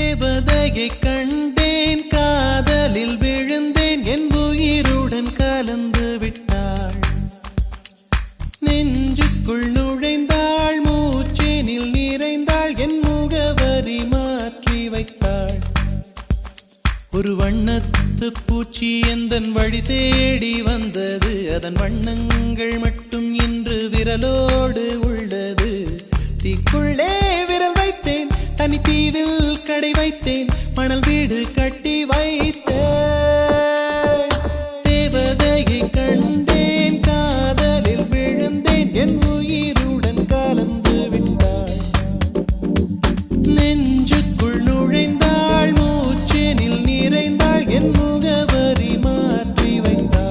தேவதையை கண்டேன், காதலில் விழுந்தேன், என் உயிருடன் கலந்து விட்டாள். நெஞ்சுக்குள் நுழைந்தாள், மூச்சேனில் நிறைந்தாள், என் முகவரி மாற்றி வைத்தாள். ஒரு வண்ணத்து பூச்சி எந்தன் வழி தேடி வந்தது, அதன் வண்ணங்கள் மட்டும் இன்று விரலோடு உள்ளது. தீக்குள்ளே விரல் வைத்தேன், தனி தீவில் கடை வைத்தேன், மணல் வீடு கட்டி வைத்தேன். தேவதையை கண்டேன், காதலில் விழுந்தேன், என் உயிருடன் கலந்து விட்டாள். நெஞ்சுக்குள் நுழைந்தாள், மூச்சேனில் நிறைந்தாள், என் முகவரி மாற்றி வைத்தாள்.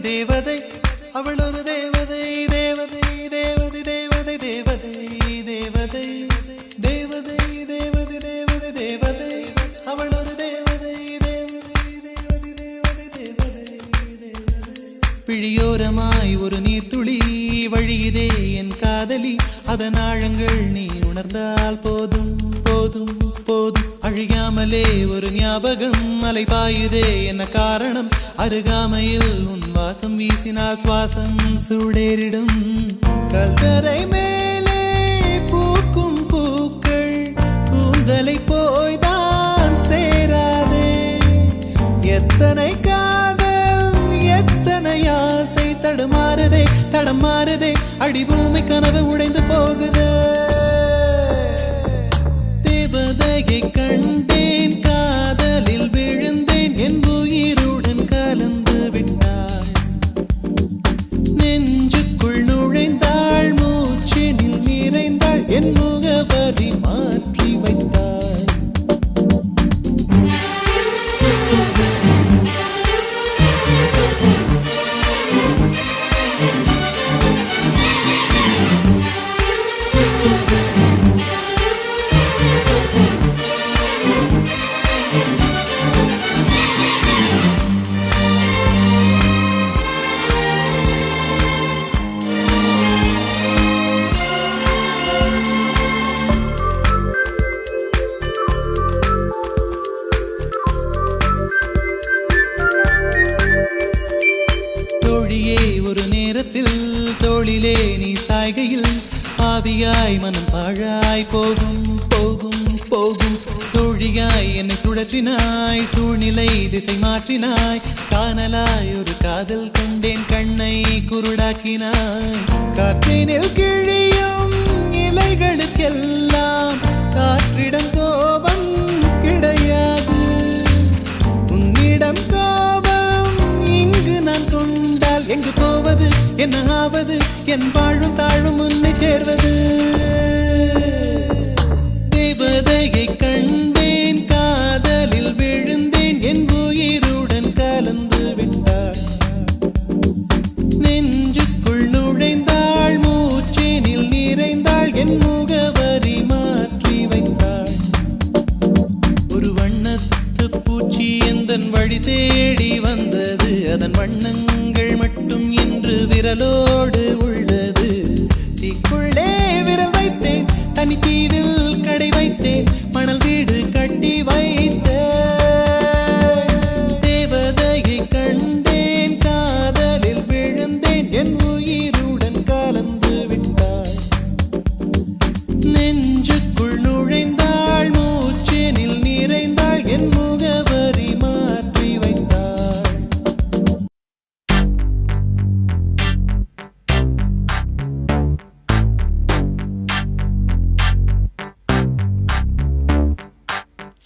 தேவதை அவள் ஒரு தேவதை, தேவதை தேவதை தேவதை தேவதை தேவதை தேவதை தேவதை தேவதை தேவதை அவள் ஒரு தேவதை, தேவதை தேவதை தேவதை தேவதை தேவதை. பிழியோரமாய் ஒரு நீர்த்துளி வழியுதே என் காதலி, அதன் ஆழங்கள் நீ உணர்ந்தால் போதும் போதும் போதும். அழியாமலே ஒரு ஞாபகம் அலை பாயுதே, என்ன காரணம்? அருகாமையில் உன் வாசம் வீசினால் சுவாசம் சூடேறிடும். கல்லறை மேலே பூக்கும் பூக்கள் கூந்தலை போய்தான் சேராதே. எத்தனை காதல் எத்தனை ஆசை தடுமாறுதே தடமாறுதே, அடிபூமி கனவு உடைந்து போகுதே. தேவதையை கண்டேன், காதலில் விழுந்தேன், என் உயிருடன் கலந்து விட்டாள். நெஞ்சுக்குள் நுழைந்தாள், மூச்செனில் நிறைந்தாள், என் முகவரி மாற்றி வைத்தாள். ஒரு நேரத்தில் தோளிலே நீ சாய்கையில் ஆவியாய் மனம் பாழாய் போகும் போகும் போகும். சோழியாய் என்னை சுழற்றினாய், சூழ்நிலை திசை மாற்றினாய், காணலாய் ஒரு காதல் கொண்டேன், கண்ணை குருடாக்கினாய். காற்றினில் கிழியும் இலைகளுக்கெல்லாம் காற்றிடம் கோபம் கிடையாது. உன்னிடம் கோபம் இங்கு நான் கொண்டால் எங்கு போவது, என்ன ஆவது, என் வாழும் தாழும் உன்னை சேர்வது. தேவதையை கண்டேன், காதலில் விழுந்தேன், என் உயிருடன் கலந்து விட்டாள். நெஞ்சுக்குள் நுழைந்தாள், மூச்சேனில் நிறைந்தாள், என் முகவரி மாற்றி வைத்தாள். ஒரு வண்ணத்து பூச்சி எந்தன் வழி தேடி வந்தது, அதன் வண்ணங்கள் மட்டும் இன்று விரலோடு உள்ளது. தீக்குள்ளே விரல் வைத்தேன், தனி தீவில் கடை வைத்தேன், மணல் வீடு கட்டி வைத்தேன். தேவதையை கண்டேன், காதலில் விழுந்தேன், என் உயிருடன் கலந்து விட்டாள். நெஞ்சுக்குள் நுழைந்தாள், மூச்சேனில் நிறைந்தாள், என் முகவரி மாற்றி வைத்தாள்.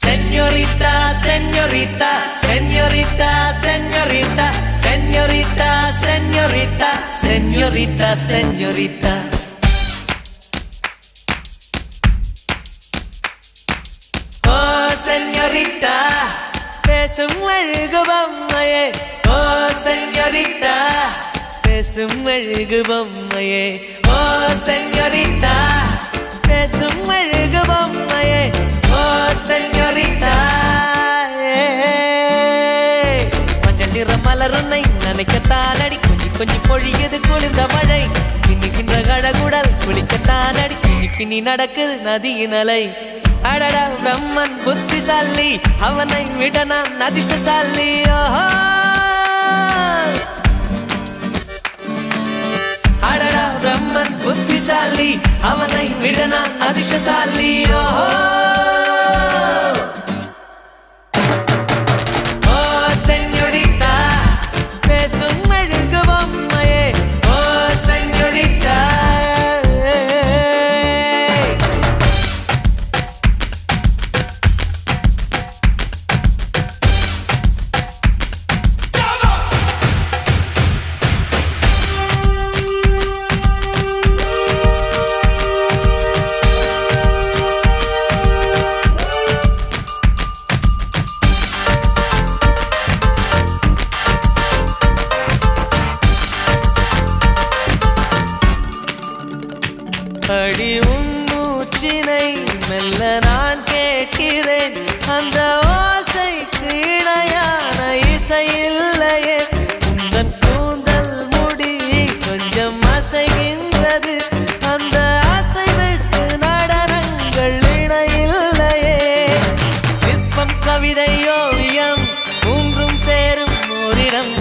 Señorita, señorita, señorita, señorita, señorita, señorita, señorita, señorita. Oh, señorita. பேசும் அழகு பொம்மையே ஓ சென்யோரிட்டா பேசும் அழகு பொம்மையே ஓ சென்யோரிட்டா பேசும் அழகு பொம்மையே ஓ சென்யோரிட்டா மஞ்சள் நிற மலருன்னை நினைக்கத்தான் அடி கொஞ்சி கொஞ்சி பொழியது குளிர்ந்த மழை இன்னிக்கின்ற கழகுடல் குளிக்கத்தான் அடி பின்னி நடக்குது நதியின் அலை அடடா பிரம்மன் புத்திசாலி அவனை விட நான் அதிர்ஷ்டசாலி ஓஹோ அடடா பிரம்மன் புத்திசாலி அவனை விட நான் அதிர்ஷ்டசாலி ஓஹோ ஓ சென்யோரிட்டா பேசும் அழகு பொம்மையே ஓ சென்யோரிட்டா அடி உன் மூச்சினை மெல்ல நான் கேட்கிறேன் அந்த ஓசைக்கு இணையான இசை இல்லையே உந்தன் கூந்தல் முடி கொஞ்சம் அசைகின்றது அந்த அசைவுக்கு நடனங்கள் இணையில்லையே சிற்பம் கவிதை ஓவியம் மூன்றும் சேரும் ஓரிடம்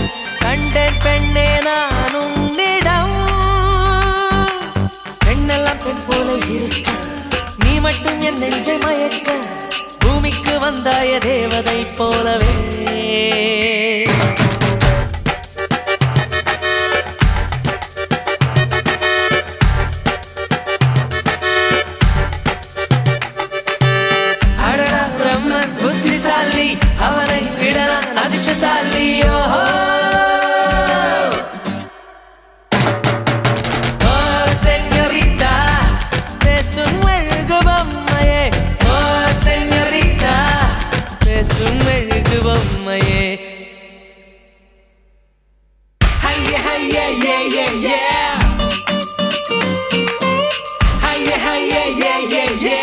கண்டேன் பெண்ணே நான் உன்னிடம் பெண்ணெல்லாம் பெண் போல இருக்க நீ மட்டும் என் நெஞ்சை மயக்க பூமிக்கு வந்தாய தேவதை போலவே அடடா பிரம்மன் புத்திசாலி அவனை விட நான் அதிர்ஷ்டசாலி ஓஹோ சுமெழுகு பொம்மையே ஹைய ஹைய யே யே யே ஹைய ஹைய யே யே யே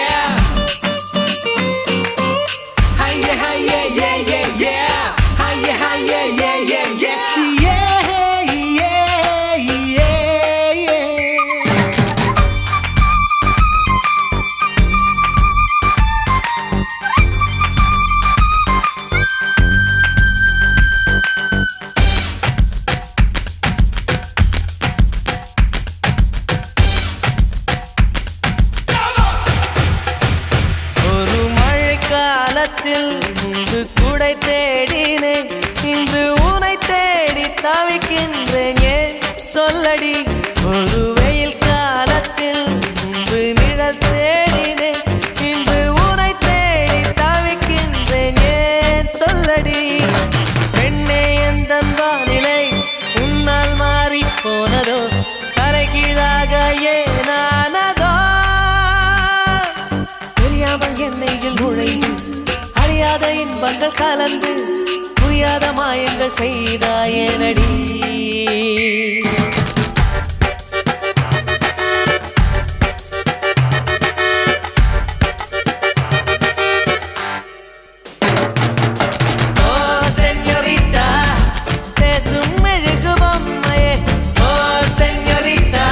ஹைய ஹைய யே யே யே ஹைய ஹைய யே யே யே முன்பு கூடை தேடினேன் இன்று உனை தேடி தவிக்கின்றேன் ஏன் சொல்லடி ஒரு வெயில் காலத்தில் முன்பு நிழல் தேடினேன் இன்று உனை தேடி தவிக்கின்றேன் ஏன் சொல்லடி பெண்ணே எந்தன் வானிலை உன்னால் மாறி போனதோ கரைகீழாக ஏனானதோ தெரியாமல் என் நெஞ்சில் நுழைந்து அறியாத இன்பங்கள் கலந்து புரியாத மாயங்கள் செய்தாயனடி ஓ சென்யோரிட்டா பேசும் அழகு பொம்மையே ஓ சென்யோரிட்டா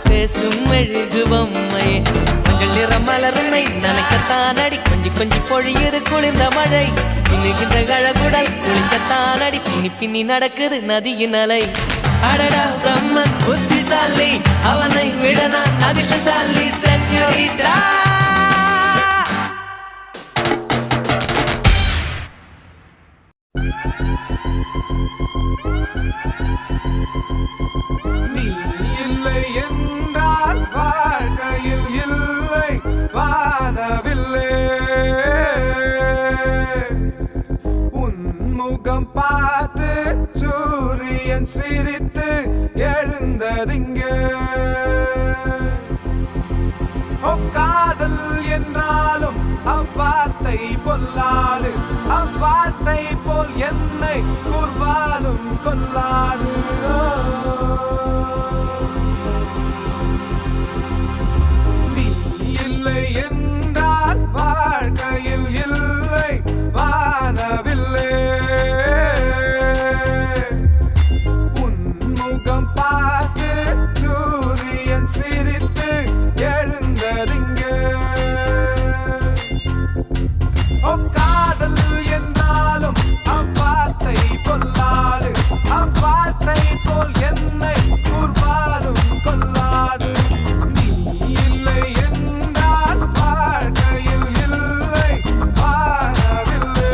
பேசும் அழகு பொம்மையே மஞ்சள் நிற மலருன்னை நினைக்கத்தான் அடி கொஞ்சி கொஞ்சி பொழியுது குளிர்ந்த மழை இன்னுகின்ற கழகுடல் குளிக்கத்தான் அடி பின்னி பின்னி நடக்குது நதியின் அலை அடடா பிரம்மன் புத்திசாலி அவனை விட நான் அதிர்ஷ்டசாலி சென்யோரிட்டா நீ இல்லை என்றால் வாழ்க்கையில் இல்லை வானவில்லை உன்முகம் பார்த்து சூரியன் சிரித்து எழுந்ததிங்க காதல் என்றாலும் அவ்வார்த்தை பொல்லாது அவ்வார்த்தை போல் என்னை கூர்வாலும் கொல்லாது நீ இல்லை என்றால் வாழ்க்கையில் இல்லை வானவில்லை உன்முகம் பார்த்து சூரியன் சிரித்து எழுந்தறிங்கே காதல் என்றாலும் அவ்வார்த்தை பொல்லாது அவ்வார்த்தை போல் என்னை கூர்வாலும் கொல்லாது நீ இல்லை என்றால் வாழ்க்கையில் இல்லை வாழவில்லை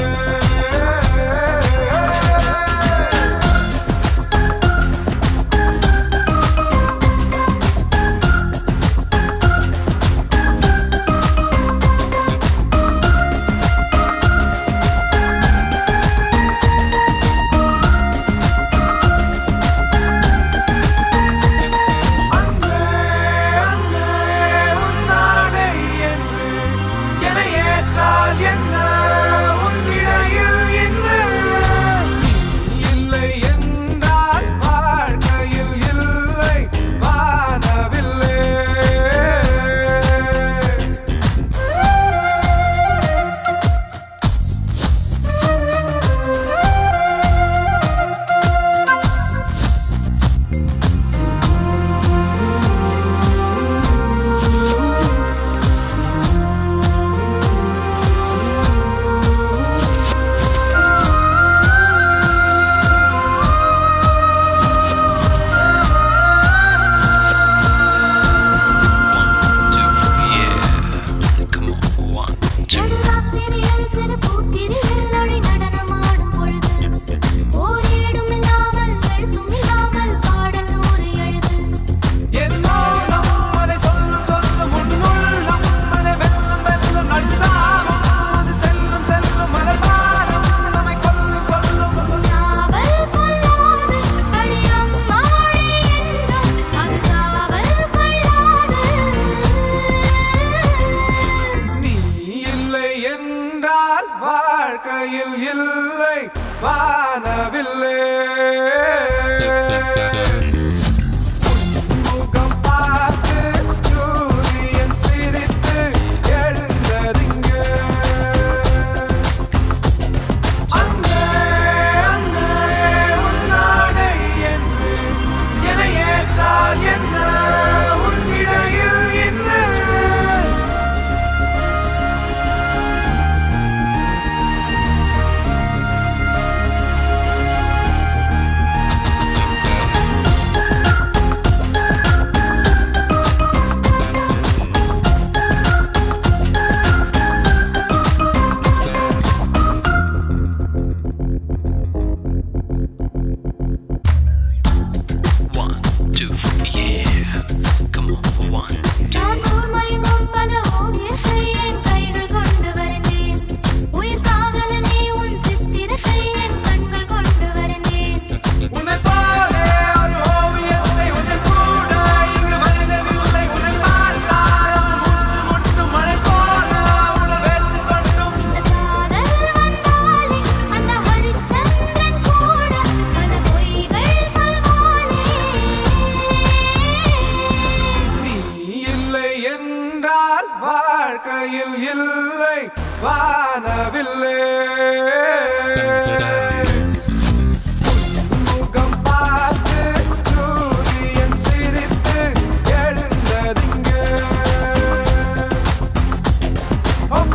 வாழ்க்கையில் இல்லை வானவில்லை முகம் பார்த்து சூரியன் சிரித்து எழுந்தறிங்கே அங்கே அங்கே உன்னாடை என்று என ஏற்றால் என்ன உன்னிடையில் என்ன வாழ்க்கையில் இல்லை வானவில்லை முகம் பார்த்து சூரியன் சிரித்து எழுந்தறிங்கே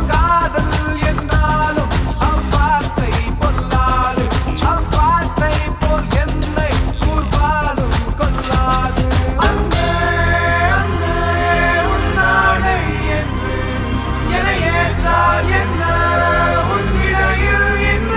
காதல் என்றாலும் அவ்வார்த்தை பொல்லாது அவ்வார்த்தை போல் என்னை கூர்வாலும் கொல்லாது அங்கே அங்கே உன்னாடை என்று என ஏற்றால் என்ன உன்னிடையில் என்ன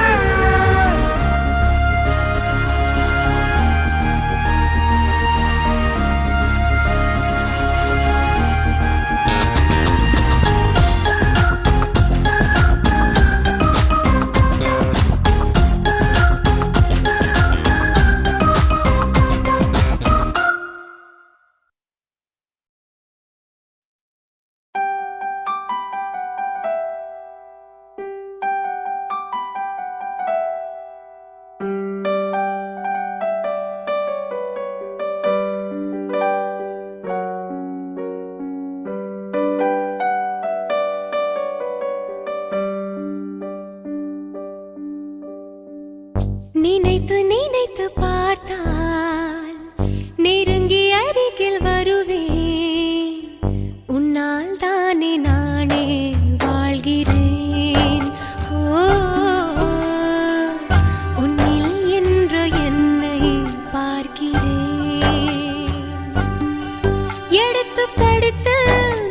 எடுத்து படித்து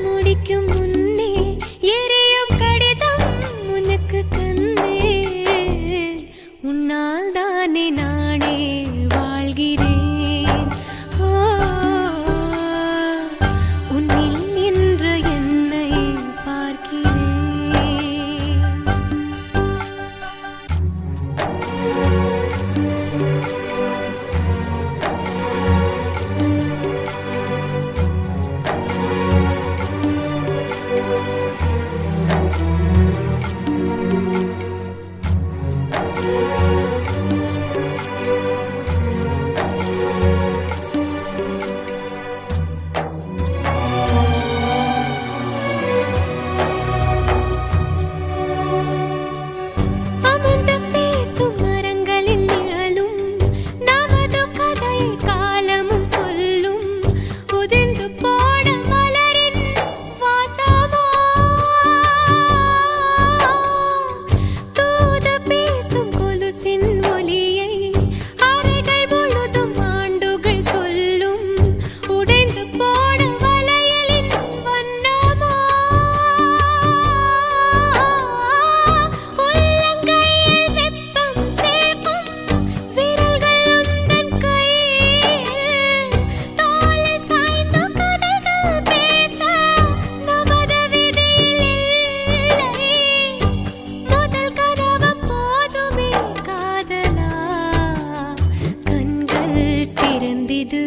முடிக்கும் முன்னே எரியும் கடிதம் உனக்கு தந்தே. உன்னால் தானே நானே வாழ்கிறேன். ஓ, உன்னில் நின்று என்னை பார்க்கிறேன். அமர்ந்து பேசும் மரங்களின் நிழலும் நமது கதை காலமும் சொல்லும். உதிர்ந்து போன மலரின் வாசமோ தூது பேசும் கொலுசின் ஒலியை அறைகள் முழுதும் ஆண்டுகள் சொல்லும். உடைந்து போன வளையலின் வண்ணமோ உள்ளங்கையில் வெப்பம் சேர்க்கும் விரல்கள் உந்தன் கையில். தோளில் சாய்ந்து கதைகள் பேச நமது விதியில் இல்லை. முதல் கனவு போதுமே காதலா, கண்கள் திறந்திடு.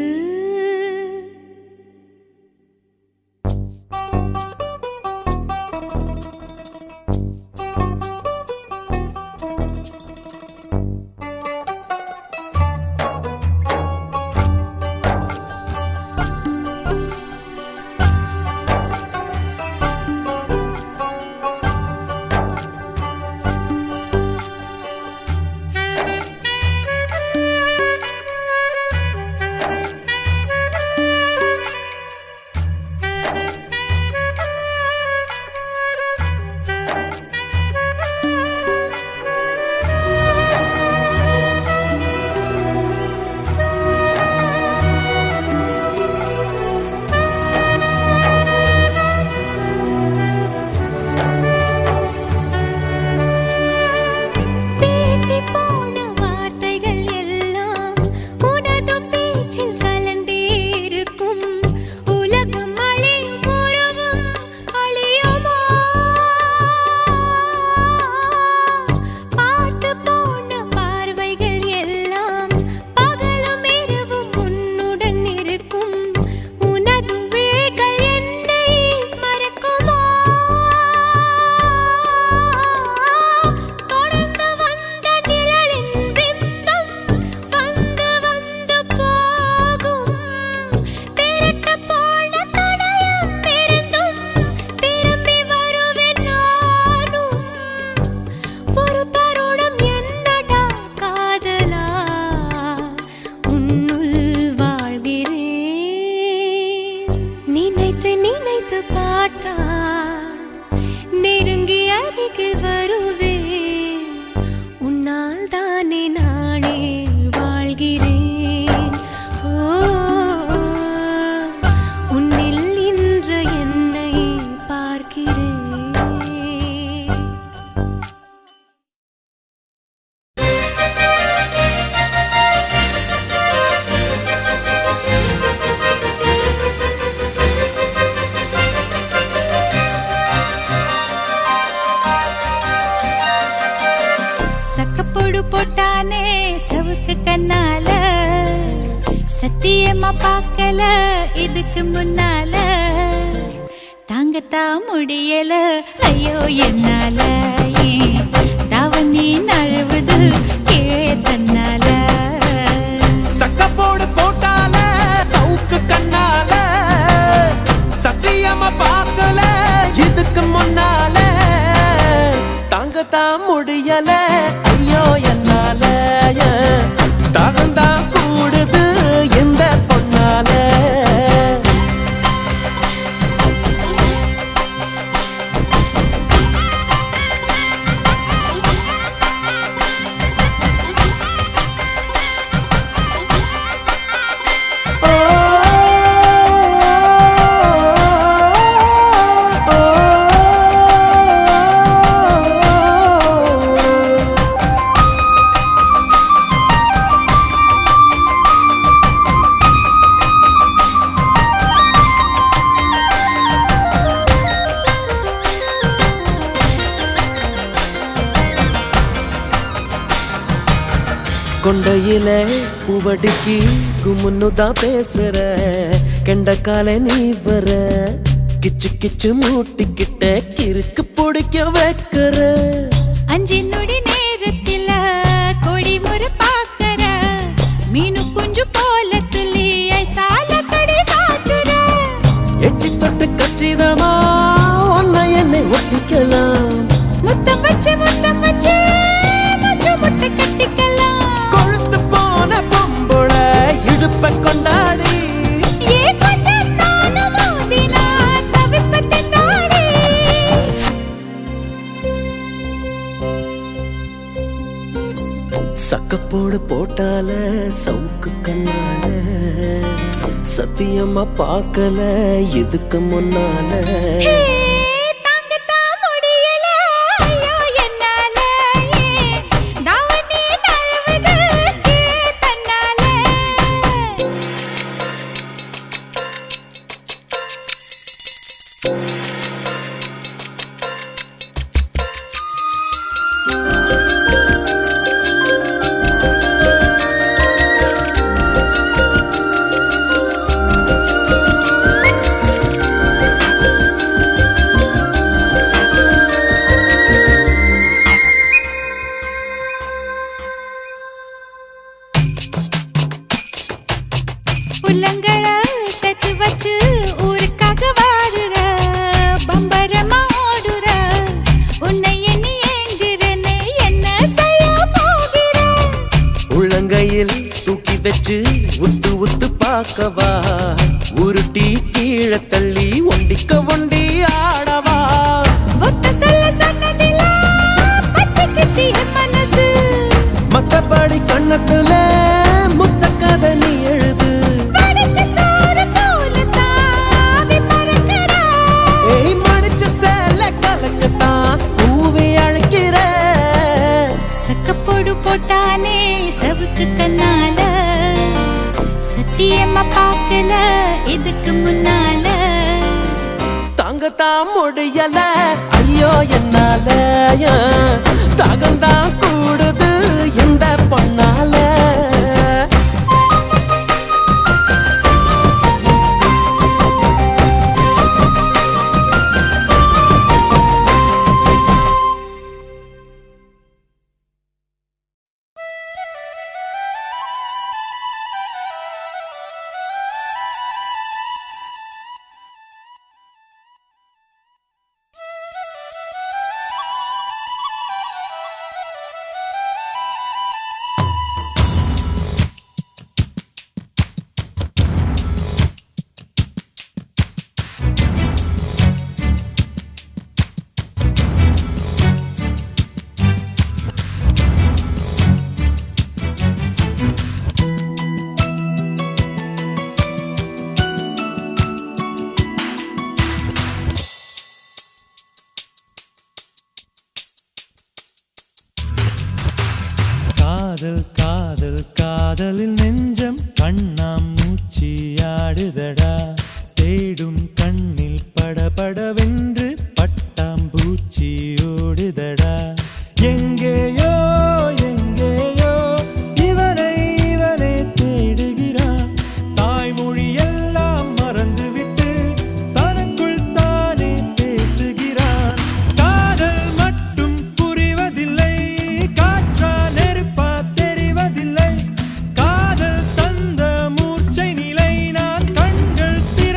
பேசி போன வார்த்தைகள் எல்லாம் உனது பேச்சில் கலந்தே இருக்கும். உலகம் அழியும் உருவம் அழியுமா? பார்த்து போன பார்வைகள் எல்லாம் பகலும் இரவும் உன்னுடன் இருக்கும். உனது விழிகள் என்னை மறக்குமா? தொடர்ந்து வந்த நிழலின் பிம்பம் வந்து வந்து போகும். திரட்ட போன தடயம் இருந்தும் திரும்பி வருவேன் நானும். ஒரு தருணம் என்னடா காதலா, உன்னுள் வாழ்கிறேன். நினைத்து நினைத்து பாட்டா நெருங்கி அருகில் வருவேன். உன்னால் தானே நானே வாழ்கிறேன். ஓ, உன்னில் இன்று என்னை பார்க்கிறேன். சக்கப்போடு போட்டானே சவுக்கு கண்ணால, சத்தியமா பார்க்கல இதுக்கு முன்னால. தாங்கத்தான் முடியல ஐயோ என்னால. ஏன் தாவணி நழுவுது கீழே தன்னால. சக்கப்போடு போட்டால சவுக்கு கண்ணால, சத்தியமா பார்க்கல இதுக்கு முன்னால. தாங்கத்தான் முடியல ஐயோ என்னால. தாகந்தான் கூடுது இந்த பொன்னால. கொண்டையில பூவடிக்கு குமுன்னுதான் பேசுற கெண்டக்கால நீ வர கிச்சு கிச்சு மூட்டிக்கிட்ட கிறுக்கு பிடிக்க வைக்கிற அஞ்சு நொடி நேரத்தில கொடி முறை பாக்கற மீனு குஞ்சு போல துள்ளி ஐசால கடி காட்டுற எச்சி தொட்டு கச்சிதமா ஒன்ன என்னை ஒட்டிக்கலாம் முத்தம் வச்சு முச்சு முட்டை கட்டிக்கலாம் கொழுத்து போன பொம்புள இடுப்ப கொண்டாடி ஏ கொஞ்சம் நானும் மோதினா தவிப்பத்தை தாடி சக்கப்போடு போட்டால சவுக்கு கண்ணால சத்தியமா பார்க்கல இதுக்கு முன்னால தாங்கத்தான் முடியல ஐயோ என்னால தாவணி நழுவுது கீழே தன்னால புல்லங்கள செத்து வச்சு ஊருக்காக வாடுற பம்பரமா ஓடுற உன்னை எண்ணி ஏங்குறேன்னு என்ன செய்ய போகிற உள்ளங்கையில் தூக்கி வச்சு உத்து உத்து பார்க்கவா உருட்டி கீழே தள்ளி ஒண்டிக்க ஒண்டி ஆடவா ஒத்த சொல்ல சொன்னதில பத்திக்குச்சு என் மனசு மத்தபடி கண்ணத்துல முத்த கதை நீ எழுது படிச்ச சோறு போல தாவி பறக்கிற ஏய் மடிச்ச சேல கலக்கத்தான் பூவி அழைக்கிற சக்கப்போடு போட்டானே சவுக்கு கண்ணால சத்தியமா பார்க்கல இதுக்கு முன்னால தாங்கத்தான் முடியல ஐயோ என்னால தாகம்தான் கூடுது இந்த பொண்ணால காதல் காதல் காதலில் நெஞ்சம் கண்ணாம் மூச்சியாடுதடா தேடும் கண்ணில் படபடவென்று பட்டாம்பூச்சி ஓடுதடா எங்கேயோ எங்கேயோ இவனை இவனே தேடுகிறான் தாய்மொழி எல்லாம் மறந்துவிட்டு தனக்குள் தானே பேசுகிறான் காதல் மட்டும் புரிவதில்லை காற்றா நெருப்பா தெரிவதில்லை காதல் தந்த மூர்ச்சை நிலை நான் கண்கள் திற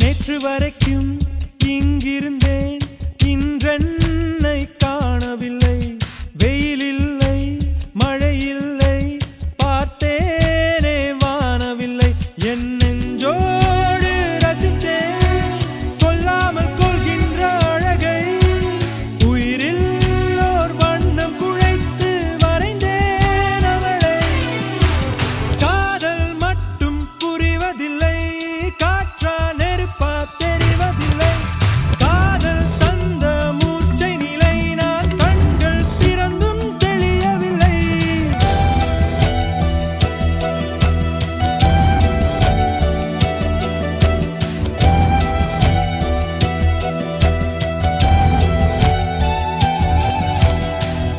நேற்று வரைக்கும் இங்கிருந்தேன், இன்றென்னை காணவில்லை. வெயில் இல்லை, மழை இல்லை, பார்த்தேனே வானவில்லை. என் நெஞ்சோடு ரசித்தேன் கொல்லாமல் கொள்கின்ற அழகை. உயிரில் ஓர் வண்ணம் குழைத்து வரைந்தேன் அவளை. காதல் மட்டும் புரிவதில்லை, காற்றா நெருப்பா தெரிவதில்லை. காதல் தந்த மூச்சை நிலை நான் கண்கள் திறந்தும் தெளியவில்லை.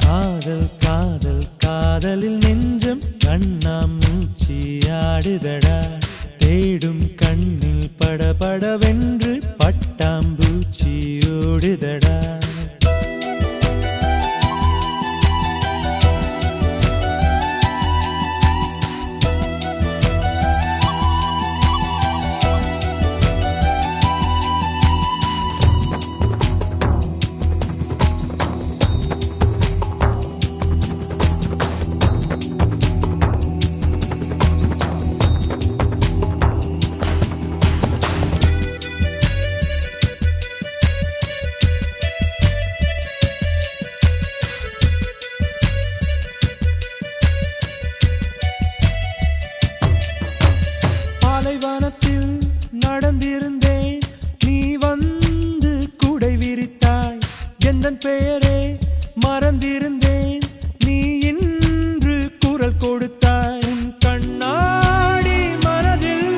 காதல் காதல் காதலில் நெஞ்சம் கண்ணாமூச்சி ஆடுதடா. தேடும் கண்ணில் படபடவென்று பட்டாம்பூச்சி ஓடுதடா. பாலைவனத்தில் நடந்திருந்தேன், நீ வந்து குடை விரித்தாய். எந்தன் பெயரே மறந்திருந்தேன், நீ இன்று குரல் கொடுத்தாய். உன் கண்ணாடி மனதில்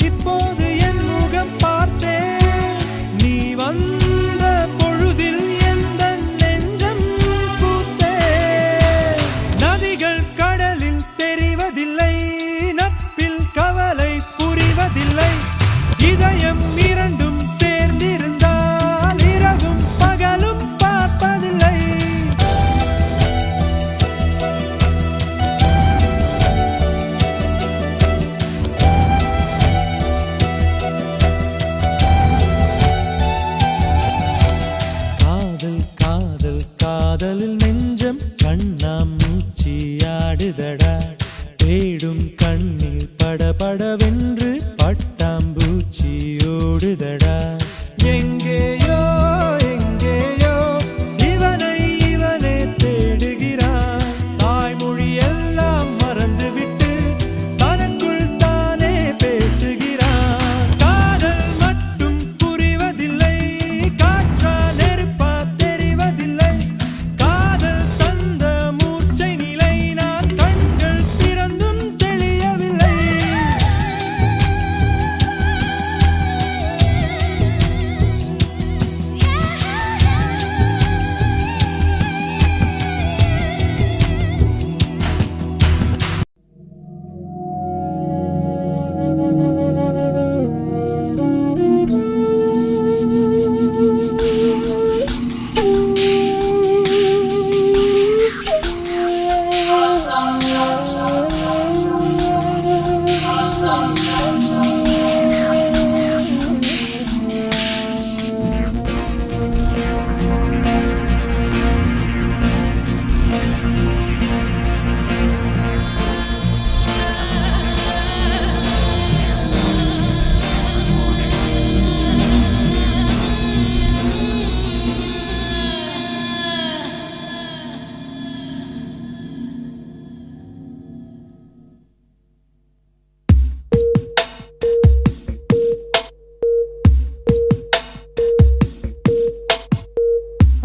இப்போது என் முகம் பார்த்தேன். நீ வந்த பொழுதில் எந்தன் நெஞ்சம் பூத்தேன். நதிகள் கடலில் தெரிவதில்லை, நட்பில் கவலை புரிவதில்லை. இதயம் இரண்டும் சேர்ந்திருந்தால் இரவும் பகலும் பார்ப்பதில்லை. காதல் காதல் காதலில் நெஞ்சம் கண்ணாமூச்சி ஆடுதடா. தேடும் கண்ணில் படபடவென்று பட்டாம்பூச்சி ஓடுதடா. எங்கேயோ எங்கேயோ இவனை இவனே தேடுகிறான். தாய்மொழி எல்லாம் மறந்துவிட்டு தனக்குள் தானே பேசுகிறான். காதல் மட்டும் புரிவதில்லை, காற்றா நெருப்பா தெரிவதில்லை. காதல் தந்த மூச்சை நிலை நான் கண்கள் திறந்தும் தெளியவில்லை.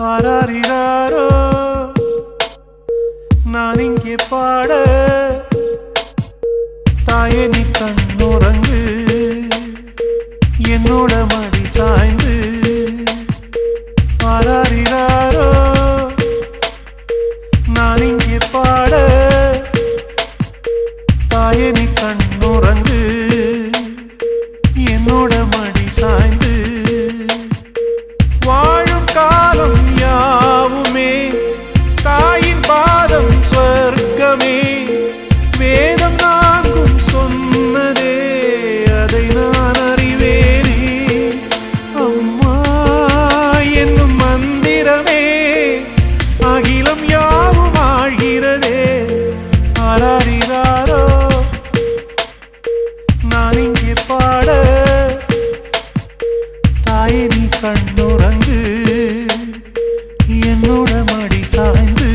ஆராரிராரோ நான் இங்கே பாட, தாயே நீ கண்ணுறங்கு, என்னோட மடி சாய்ந்து. ஆராரிராரோ நான் இங்கே பாட, தாயே நீ கண்ணுறங்கு, என்னோட மடி சாய்ந்து. வாழும் காலம் யாவுமே தாயின் பாதம் சொர்க்கமே. வேதம் நான்கும் சொன்னதே அதை நான் அறிவேனே. நான் இங்கே பாட தாயே நீ கண்ணுறங்கு என்னோட மடி சாய்ந்து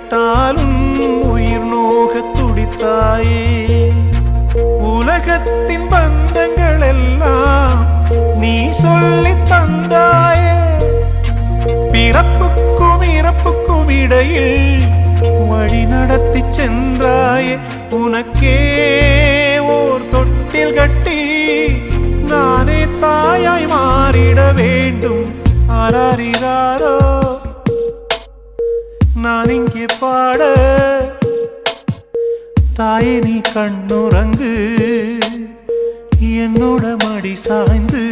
பட்டாலும் உயிர் நோக துடித்தாயே உலகத்தின் பந்தங்கள் எல்லாம் நீ சொல்லி தந்தாயே பிறப்புக்கும் இறப்புக்கும் இடையில் வழி நடத்தி சென்றாயே உனக்கே ஓர் தொட்டில் கட்டி நானே தாயாய் மாறிட வேண்டும் ஆராரிராரோ நான் இங்கே பாட தாயே நீ கண்ணுறங்கு என்னோட மடி சாய்ந்து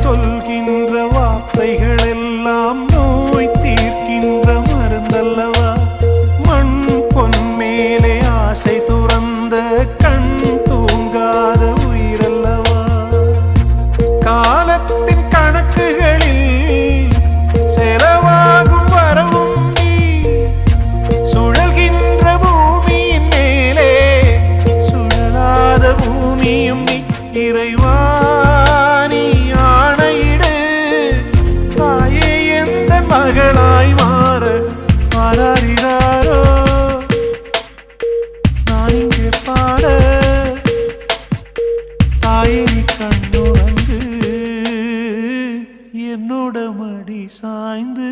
சொல்கின்ற வார்த்தைகள் எல்லாம் நோய் தீர்க்கின்ற மருந்தல்லவா மண் பொன் மேலே ஆசை துறந்த கண் தூங்காத உயிரல்லவா காலத்தின் கணக்குகளில் செலவாகும் வரவும் நீ சுழல்கின்ற பூமியின் மேலே சுழலாத பூமியும் நீ இறைவா மகளாய் மாற மாறாரிராரோ நான் இங்கே பாட தாயே நீ கண்ணுறங்கு என்னோட மடி சாய்ந்து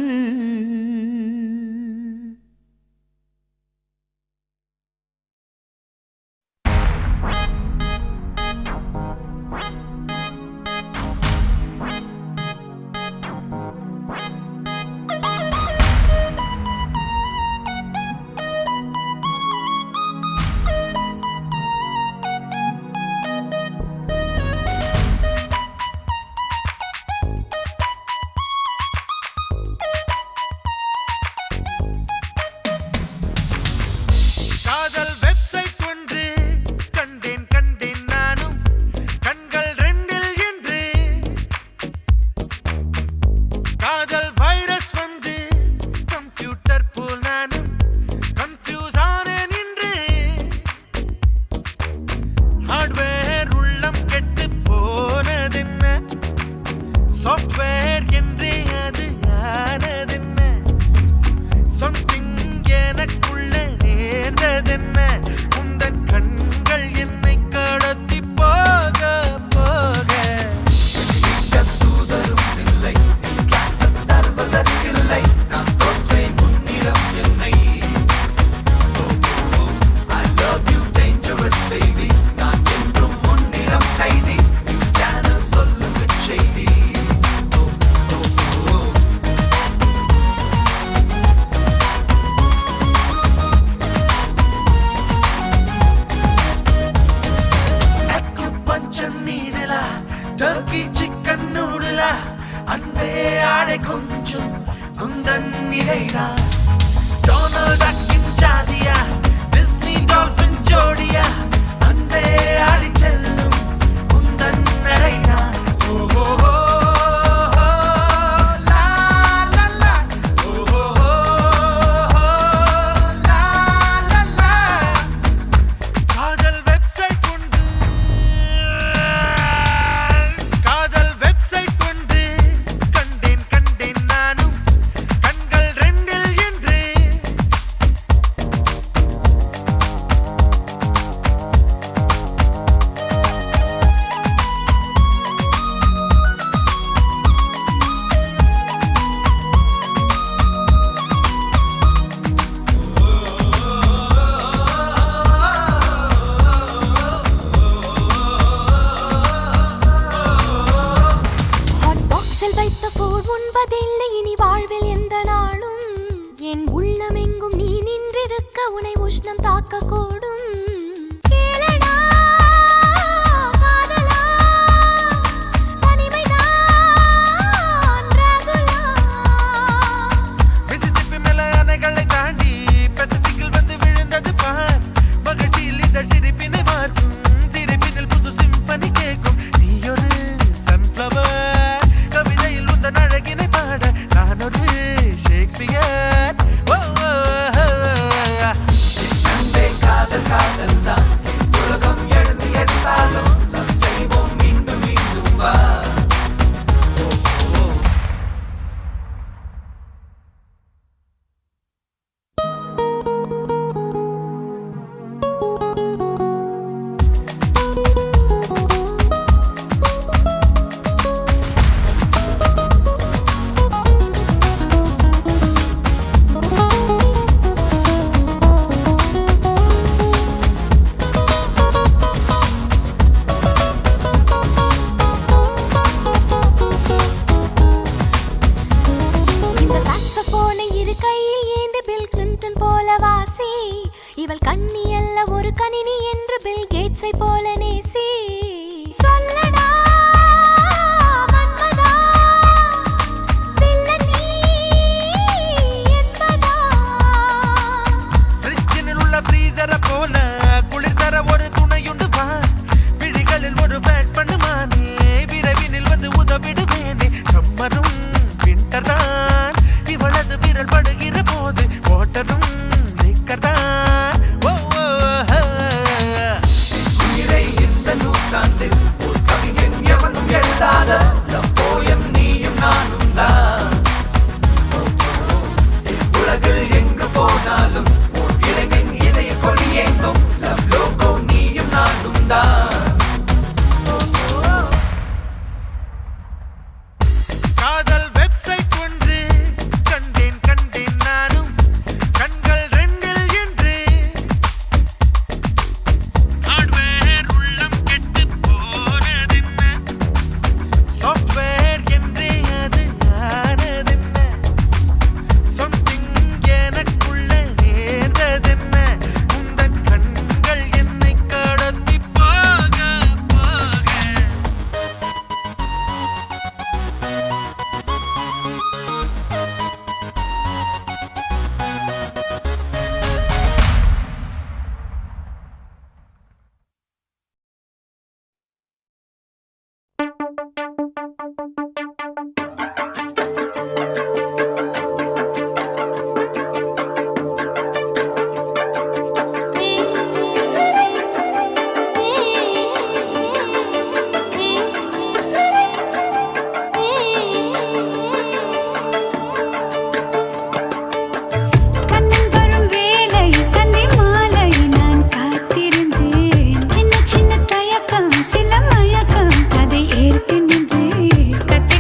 உனை உஷ்ணம் தாக்கக்கூடும். கேளடா காதலா, தனிமைதான் ரகுலா. மிசிசிப்பி மேல அணைகளை தாண்டி பசிபிக்கில் வந்து விழுந்தது பார். மகிழ்ச்சியில் இதழ் சிரிப்பினை மாற்றும், சிரிப்பினில் புது சிம்பனி கேட்கும். நீ ஒரு சன்ஃப்ளவர், கவிதையில் உந்தன் அழகினை பாட நான் ஒரு ஷேக்ஸ்பியர். ஓ, ஓ, ஓ, ஓ. இந்த சாக்ஸபோனை இரு கையில் ஏந்தி பில் கிளின்டன் போல வாசி. இவள் கண்ணி அல்ல ஒரு கணினி என்று பில் கேட்ஸை போல நேசி. சொல்லடா மன்மதா, வில்லன் நீ என்பதா. ஃப்ரிட்ஜினில் உள்ள ஃப்ரீசரை போல குளிர் தர ஒரு துணையுண்டு வா. விழிகளில் ஒரு பேட் பண்ணுமானே, விரைவினில் வந்து உதவிடுவேனே. சம்மரும் விண்டர்தான், இவளது விரல் படுகிற போது ஓட்டரும் நிக்கர்தான். ஓ, ஓ, ஓ. காதல் வெப்சைட் ஒன்று கண்டேன் கண்டேன் நானும், கண்கள் ரெண்டில் என்று. ஹார்ட்வேர் உள்ளம் கெட்டு போனதென்ன, சாஃப்ட்வேர் என்றே அது ஆனதென்ன. சம்திங் எனக்குள்ள நேர்ந்ததென்ன, உந்தன் கண்கள் என்னை கடத்தி போக போக. கண்ணன் வரும் வேலை கந்தி மாலை நான் காத்திருந்தேன். என்ன சின்ன தயக்கம் சில மயக்கம் அதை ஏற்று நின்றேன். கட்டி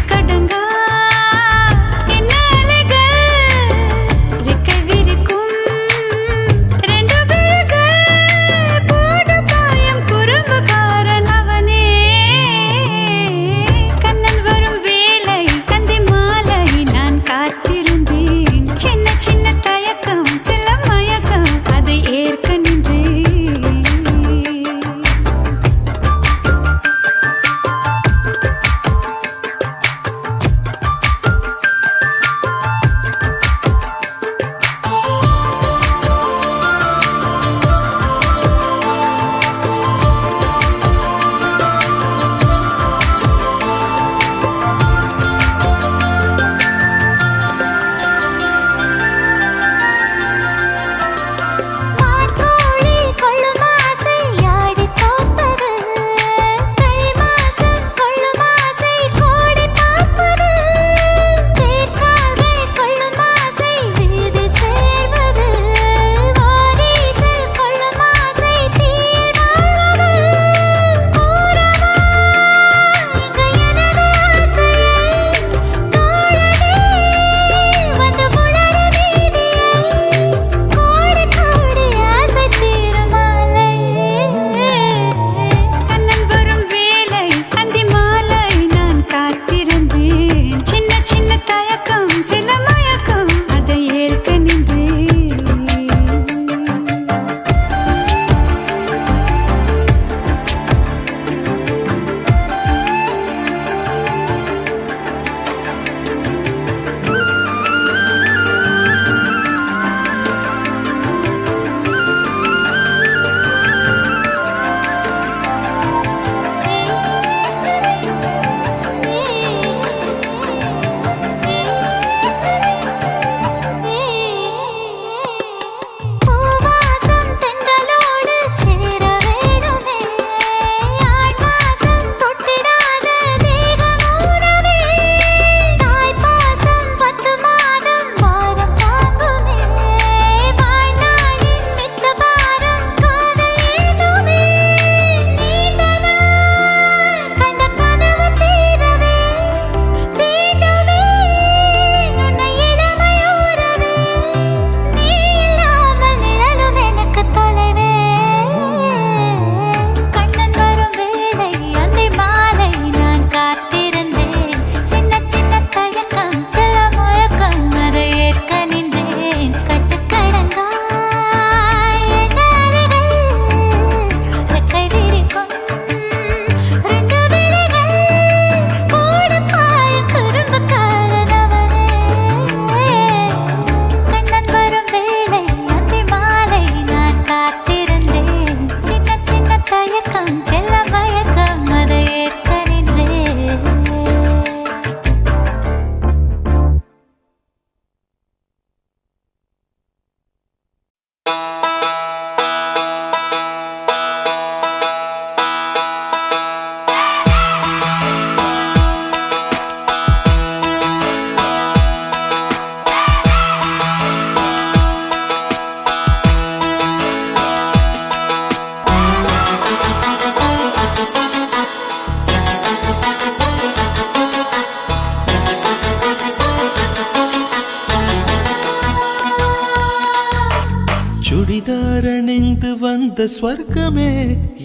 வந்த ஸ்வர்க்கமே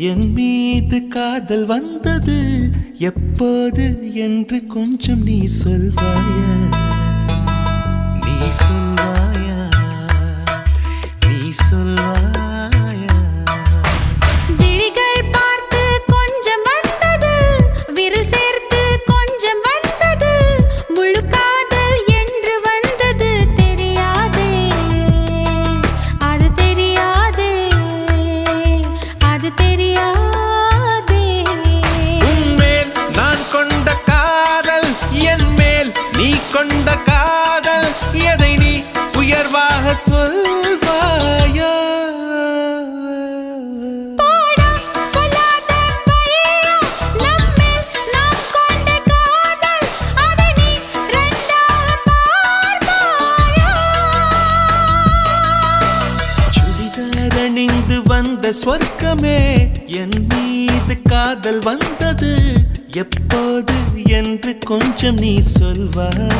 என் மீது காதல் வந்தது எப்போது என்று கொஞ்சம் நீ சொல்வாயா நீ சொல்வாயா நீ சொல்வாயா விழிகள் பார்த்து கொஞ்சம் வந்தது விரல் சேர்த்து கொஞ்சம் வந்தது முழு காதல் என்று வந்தது தெரியாதே அது தெரியாதே அது தெரியாதே உன்மேல் நான் கொண்ட காதல் என் மேல் நீ கொண்ட காதல் எதை நீ உயர்வாக சொல்வாயா போடா பொல்லாத பையா நம்மேல் நாம் கொண்ட காதல் அதை நீ ரெண்டாக பார்ப்பாயா சுடிதார் அணிந்து வந்த ஸ்வர்க்கமே என் மீது காதல் வந்தது எப்போது என்று கொஞ்சம் நீ சொல்வாயா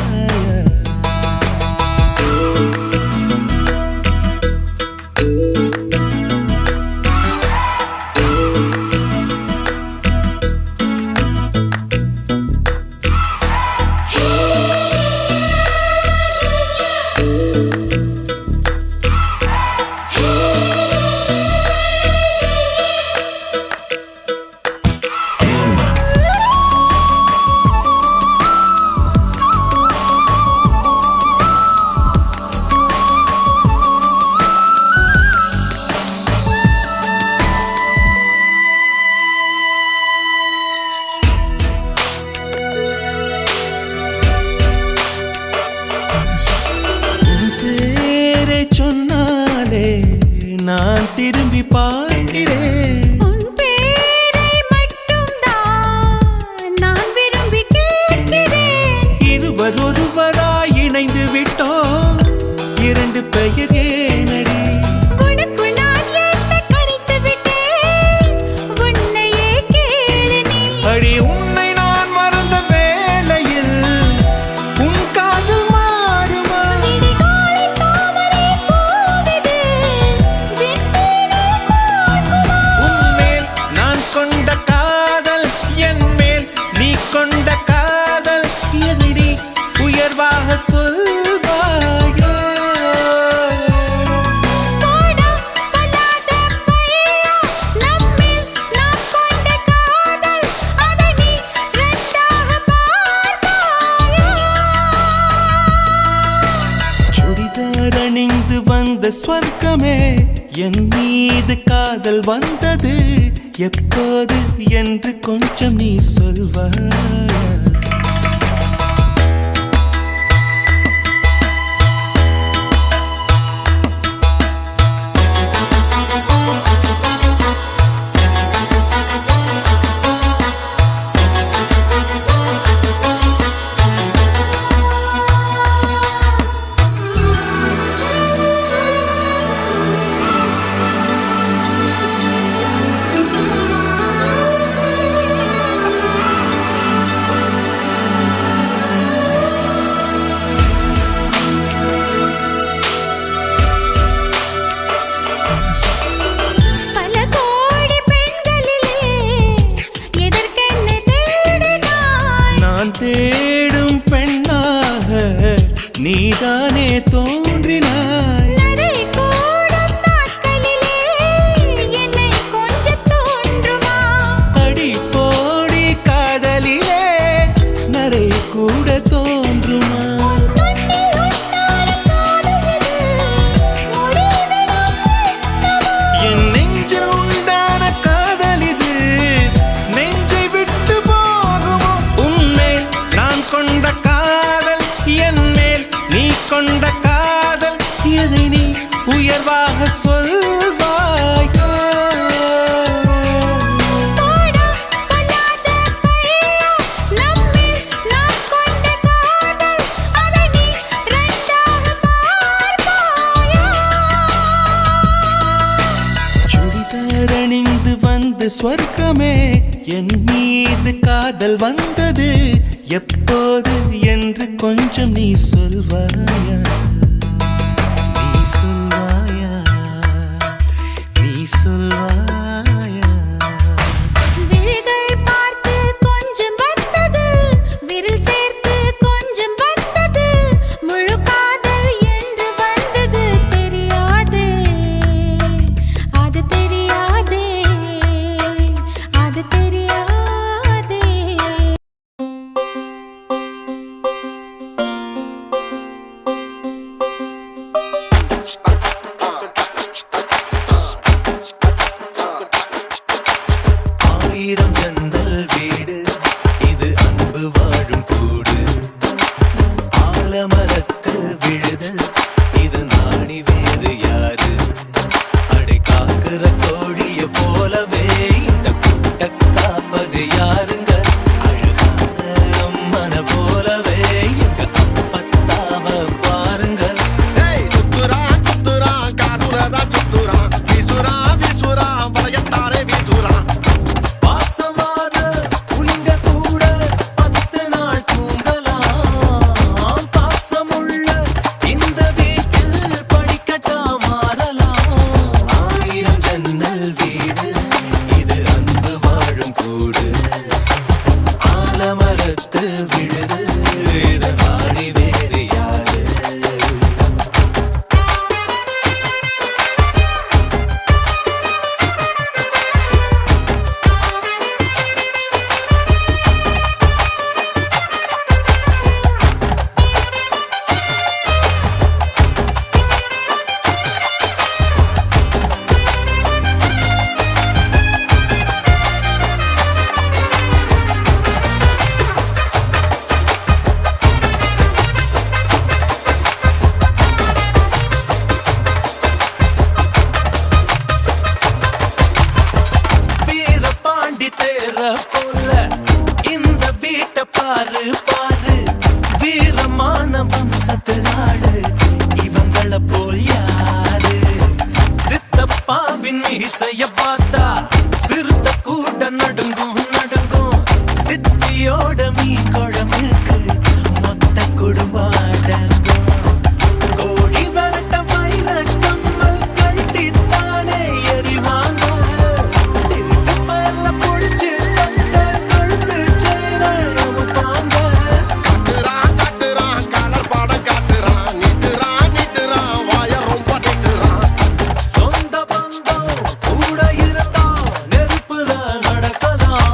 நான் திரும்பி பார்க்கிறேன் உன் பேரை மட்டும்தான் நான் விரும்பி கேட்கிறேன் இருவர் ஒருவராய் இணைந்து விட்டோம் இரண்டு பெயர் ஏனடி உனக்குள் நான் என்னை கரைத்து விட்டேன் உன்னையே கேளு நீ அடி உன்னை நான் மறந்த வேளையில் உன் காதல் மாறுமா விடிகாலை தாமரை பூவிடு விண்மீனை பார்க்குமா உன்மேல் நான் கொண்ட காதல் என் மேல் நீ கொண்ட காதல் எதிரி உயர்வாக சொல்வாயா போடா பொல்லாத பையா நம்மேல் நாம் கொண்ட காதல் அதை நீ ரெண்டாக பார்ப்பாயா சுடிதார் அணிந்து வந்த ஸ்வர்க்கமே என் மீது காதல் வந்தது எப்போது என்று கொஞ்சம் நீ சொல்வாயா பல கோடி பெண்களிலே எதற்கென்ன தேடினாய் நான் தேடும் பெண்ணாக நீதானே தோன்றினாய் நரை கூடும் நாட்களிலே என்னை கொஞ்சம் தோன்றுமா அடி போடி காதலிலே நரை கூட தோன்றுமா உன் கண்ணில் உன்னால காதலிது முடிவிடம் என்னவா என் நெஞ்சில் உண்டான காதல் இது நெஞ்சை விட்டு போகுமோ உன்மேல் நான் கொண்ட காதல் என் மேல் நீ கொண்ட காதல் எதை நீ உயர்வாக சொல்வாயா போடா பொல்லாத பையா நம்மேல் நாம் கொண்ட காதல் அதை நீ ரெண்டாக பார்ப்பாயா சுடிதார் அணிந்து வந்த ஸ்வர்க்கமே என் மீது காதல் வந்தது எப்போது என்று கொஞ்சம் நீ சொல்வாயா நீ சொல்வாயா நீ சொல்வாயா? விழிகள் பார்த்து கொஞ்சம் வந்தது, விரல் சேர்த்து கொஞ்சம் வந்தது, முழு காதல் என்று வந்தது. தெரியாதே, அது தெரியாதே, அது தெரியாதே. ஆயிரம் ஜன்னல் வீடு, இது அன்பு வாழும் கூடு. ஆலமரத்து விழுது, இது நாணி வேறு யாரு? அடை காக்குற கோழிய போலவே இந்த கூட்ட காப்பது யாருங்க? அழகான அம்மன போலவே எங்க அப்பத்தாவ பாருங்க. சுத்துறான் சுத்துறான் காதுலதான் சுத்துறான், வீசுறான் வீசுறான் வளையத்தாரே வீசுறான். பாசமான புலிங்க கூட 10 நாள் தூங்கலாம். பாசமுள்ள இந்த வீட்டில் படிக்கட்டா மாறலாம். ஆயிரம் ஜன்னல் வீடு, இது அன்பு வாழும் கூடு. ஆலமரத்து விழுது, இது நாடி வேறு யாரு? வீரபாண்டி தேர போல இந்த வீட்டை பாரு பாரு. வீரமான வம்சத்து ஆளு, இவங்கள போல் யாரு? சித்தப்பாவின் மீசைய பார்த்தா சிறுத்த கூட நடுங்கும் நடுங்கும். சித்தியோட மீன் குழம்புக்கு மொத்த குடும்பம் அடங்கும். கோழி வரட்ட வைர கம்மல் கழட்டித்தானே எறிவாங்க. திருட்டு பயல பொழிச்சு தந்த கழுத்து செயின அவுப்பாங்க. காட்டுறான் காட்டுறான் கலர் படம் காட்டுறான், நீட்டுறான் நீட்டுறான் வாய ரொம்ப நீட்டுறான். சொந்த பந்தம் கூட இருந்தா நெருப்புல நடக்கலாம்.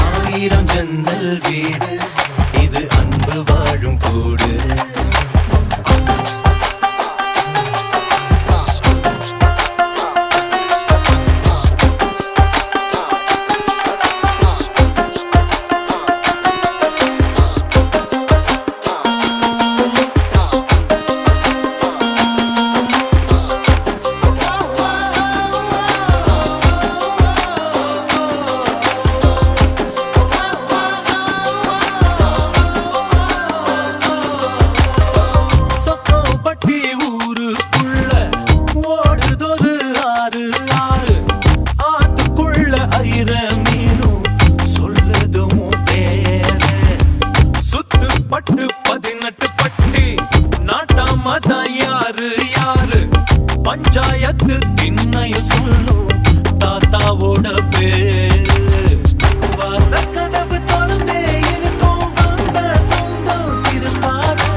ஆயிரம் ஜன்னல் வீடு, இது அன்பு வாழும் கூடு. சொக்கம்பட்டி ஊருக்குள்ள ஓடுதொரு ஆறு ஆறு. ஆத்துக்குள்ள ஐர மீனும் சொல்லுதும் பேர. சுத்து பட்டு 18 பட்டி நாட்டாமதான் யாரு யாரு? பஞ்சாயத்து திண்ணையும் சொல்லும் தாத்தாவோட பேரு. வாசக்கதவு திறந்தே இருக்கும், வந்த சொந்தம் திரும்பாது.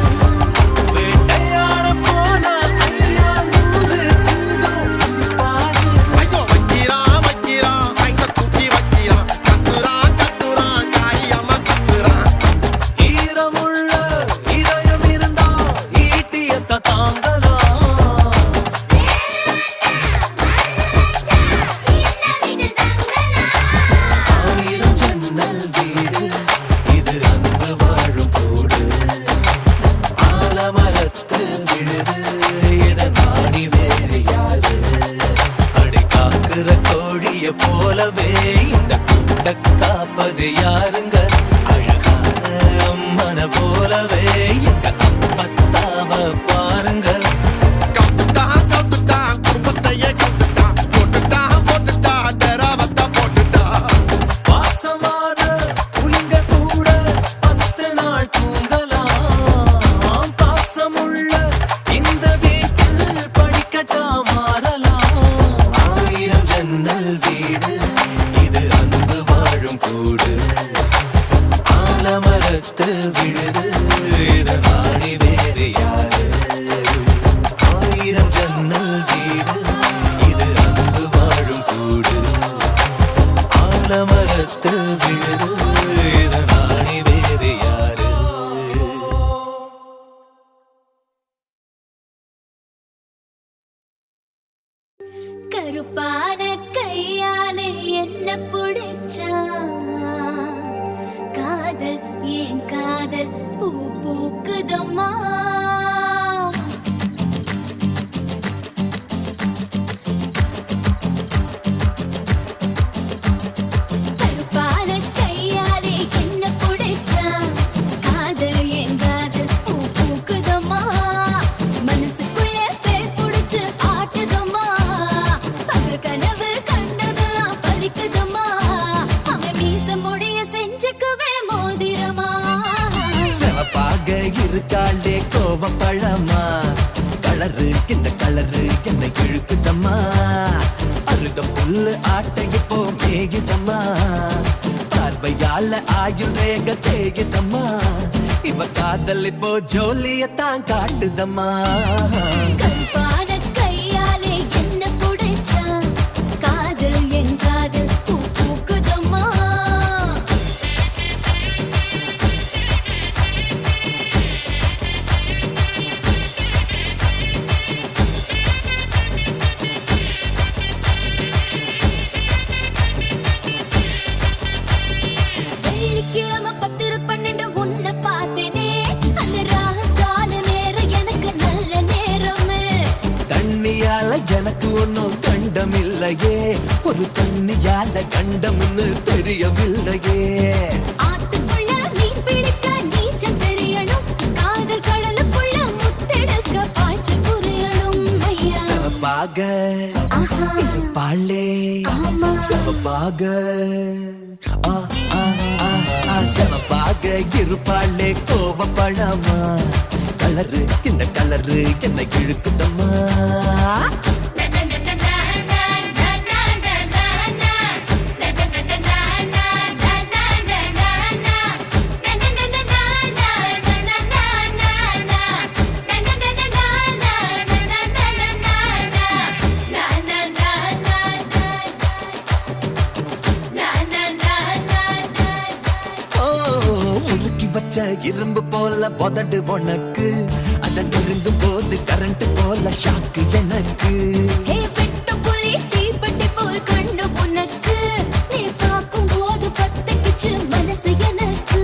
வேட்டையாட போனா ஐயா 100 சிங்கம் பாரு. ஐயோ வைக்கிறான் வைக்கிறான் ஐச தூக்கி வைக்கிறான், கத்துறான் கத்துறான் காயம்மா கத்துறான். ஈரமுள்ள இதயம் இருந்தா ஈட்டியத்த தாங்கலாம். ஆயிரம் ஜன்னல் வீடு, இது அன்பு வாழும் கூடு. ஆலமரத்து விழுது, இத நாடி வேறு யாரு? அடை காக்குற கோழிய போலவே இந்த கூட்ட காப்பது யாருங்க? அழகான அம்மன போலவே எங்க அப்பத்தாவ பாருங்க. கவுத்துட்டான் கவுத்துட்டான் குடும்பத்தையே கவுத்துட்டான், போட்டுட்டான் போட்டுட்டான் தெரவத்த போட்டுட்டான். பாசமான புலிங்க கூட 10 நாள் தூங்கலாம். கருப்பான கையாலே என்ன புடிச்சா காதல் ஏன் காதல் பூ பூக்குதம்மா கருப்பான கையாலே என்ன புடிச்சா காதல் ஏன் காதல் பூ பூக்குதம்மா மனசுக்குள்ள பேய் புடிச்சு ஆட்டுதம்மா பகல் கனவு கண்டதெல்லாம் பலிக்குதம்மா அவன் மீச முடிய செஞ்சுக்குவே மோதிரமா சிவப்பாக இருக்காளே கோவப்பழமா கலரு இந்த கலரு என்னை இழுக்குதம்மா அருக புல்லு ஆட்டை இப்போ மேகிதம்மா பார்வையால ஆயுள் ரேக தேகிதம்மா இவ காதல் இப்போ ஜோலியத்தான் காட்டுதம்மா கருப்பான கையாலே என்ன புடிச்சா காதல் என் காதல் பூ பூக்குதம்மா வெள்ளிக்கிழமை 10-12 உன்னை பார்த்தேனே அந்த ராகு கால நேரம் எனக்கு நல்ல நேரமே தண்ணியால எனக்கு ஒன்னும் கண்டமில்லையே ஒரு தண்ணியால கண்டம்னு தெரியவில்லையே ஆத்துக்குள்ள மீன் பிடிக்க நீச்சல் தெரியணும் காதல் கடலுக்குள்ள முத்தெடுக்க பாய்ச்சல் புரியணும் ஐயா சிவப்பாக ஆஹா இருப்பாளே ஆமா சிவப்பாக ஆ, ஆ, ஆ, ஆ, சிவப்பாக இருப்பாளே கோவப்பழமா கலரு இந்த கலரு என்னை இழுக்குதம்மா ஓ, உருக்கி வச்ச இரும்பு போல உதடு உனக்கு அதன் நெருங்கும் போது கரண்ட் போல ஷாக்கு எனக்கு ஹே வெட்டு புலி தீப்பெட்டி போல் கண்டு உனக்கு நீ பார்க்கும் போது பத்திக்கிச்சு மனசு எனக்கு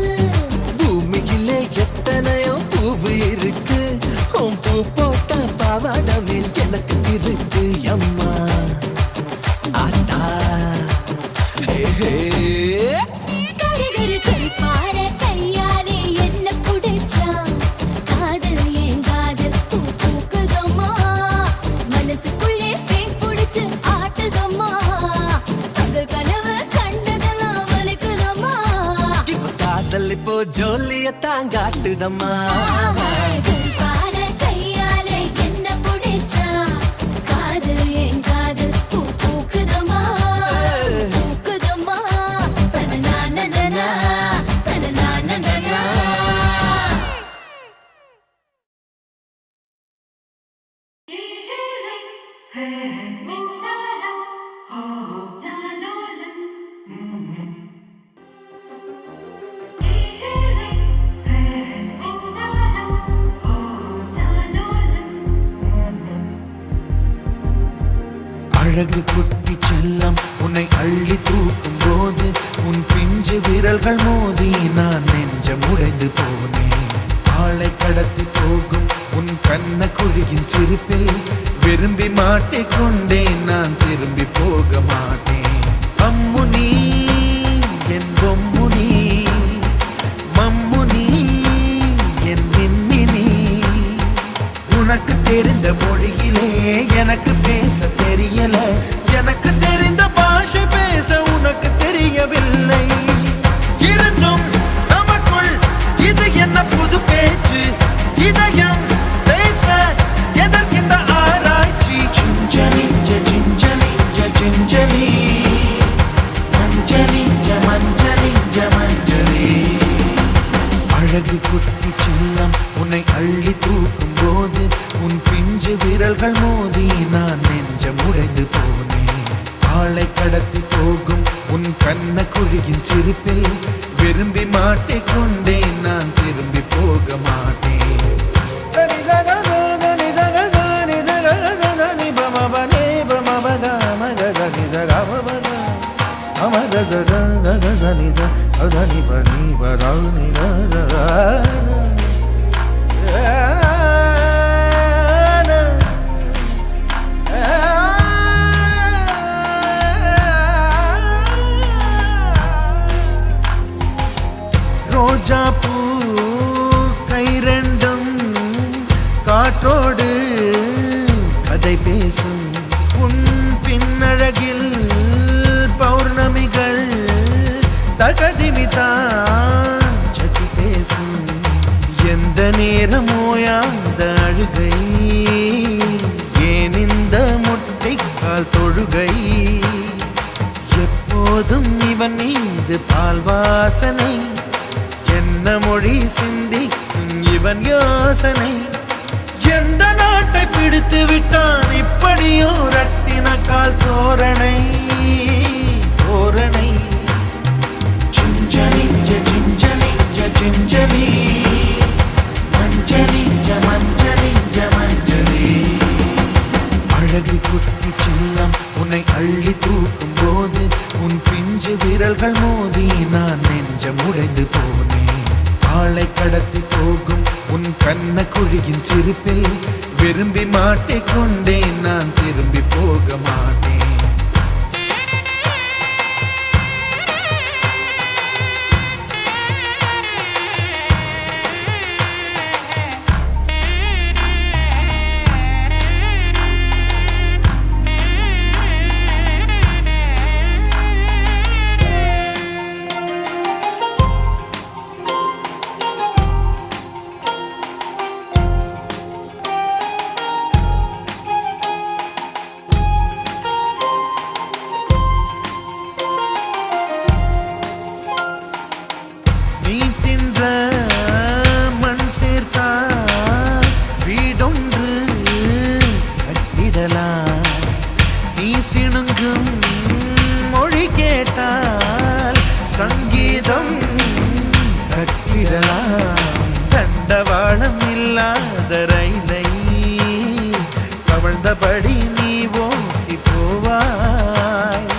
பூமியிலே எத்தனையோ பூவு இருக்கு உன் பூ போட்ட பாவாடமே எனக்கு இருக்கு அம்மா ஆட்டா ஹே, ஹே. கருகரு கருப்பார கையாலே என்ன புடிச்சா காதல் ஏன் காதல் பூ பூக்குதம்மா மனசுக்குள்ளே பேய் புடிச்சு ஆட்டுதம்மா பகல் கனவு கண்டதெல்லாம் வலிக்குதம்மா இவ காதல் இப்போ ஜோலியத்தான் காட்டுதம்மா கருப்பார கையாலே என்ன புடிச்சா காதல் ஏன் காதல் பூ பூக்குதம்மா பூக்குதம்மா தனநானனா தனநானனா அழகு குட்டி செல்லம் உன்னை அள்ளி தூக்கும் போது உன் பிஞ்சு விரல்கள் மோதி நான் நெஞ்சம் உடைந்து போனேன் ஆளை கடத்தி போகும் உன் கண்ண குழியின் சிரிப்பில் விரும்பி மாட்டிக்கொண்டேன் நான் திரும்பி போக மாட்டேன் அம்முனி என் பொம்முனி மம்முனி என் மின்மினி உனக்கு தெரிந்த மொழியிலே எனக்கு பேச தெரியல எனக்கு தெரிந்த பாஷை பேச உனக்கு தெரியவில்லை இருந்தும் நமக்குள் இது என்ன புது பேச்சு இதயம் பேச எதற்கின்ற ஆராய்ச்சி சிஞ்சலி சிஞ்சலி சிஞ்சலி மஞ்சளி மஞ்சளி மஞ்சளி அழகு குட்டி செல்லம் உன்னை அள்ளி தூக்கும் போது உன் பிஞ்சு விரல்கள் மோதி நான் நெஞ்சம் உடைந்து போனேன் ஆளை கடத்தி போகும் உன் கண்ண குழியின் சிரிப்பில் விரும்பி மாட்டிக்கொண்டேன் நான் திரும்பி போக மாட்டேன் பமபனே பமபகா ரோஜா பூ கை ரெண்டும் காற்றோடு கதை பேசும் உன் பின்னழகில் பௌர்ணமிகள் தகதிமிதான் சதி பேசும் எந்த நேரமோயாந்த அழுகை ஏன் இந்த முட்டைக்கால் தொழுகை எப்போதும் இவன் மீது பால் வாசனை என்ன மொழி சிந்திக்கும் இவன் யோசனை எந்த நாட்டை பிடித்து விட்டான் இப்படியோ ரட்டின கால் தோரணை தோரணை சிஞ்சலி சிஞ்சலி சிஞ்சலி மஞ்சளி மஞ்சளி மஞ்சளி அழகு குட்டி செல்லம் உன்னை அள்ளி தூக்கும் போது உன் பிஞ்சு விரல்கள் மோதி நான் நெஞ்சம் உடைந்து போனேன் ஆளை கடத்தி போகும் உன் கண்ண குழியின் சிரிப்பில் விரும்பி மாட்டிக்கொண்டேன் நான் திரும்பி போக மாட்டேன் மொழி கேட்டால் சங்கீதம் கட்டிடலாம் தண்டவாளம் இல்லாத ரயிலை கவழ்ந்தபடி நீ ஓட்டி போவாய்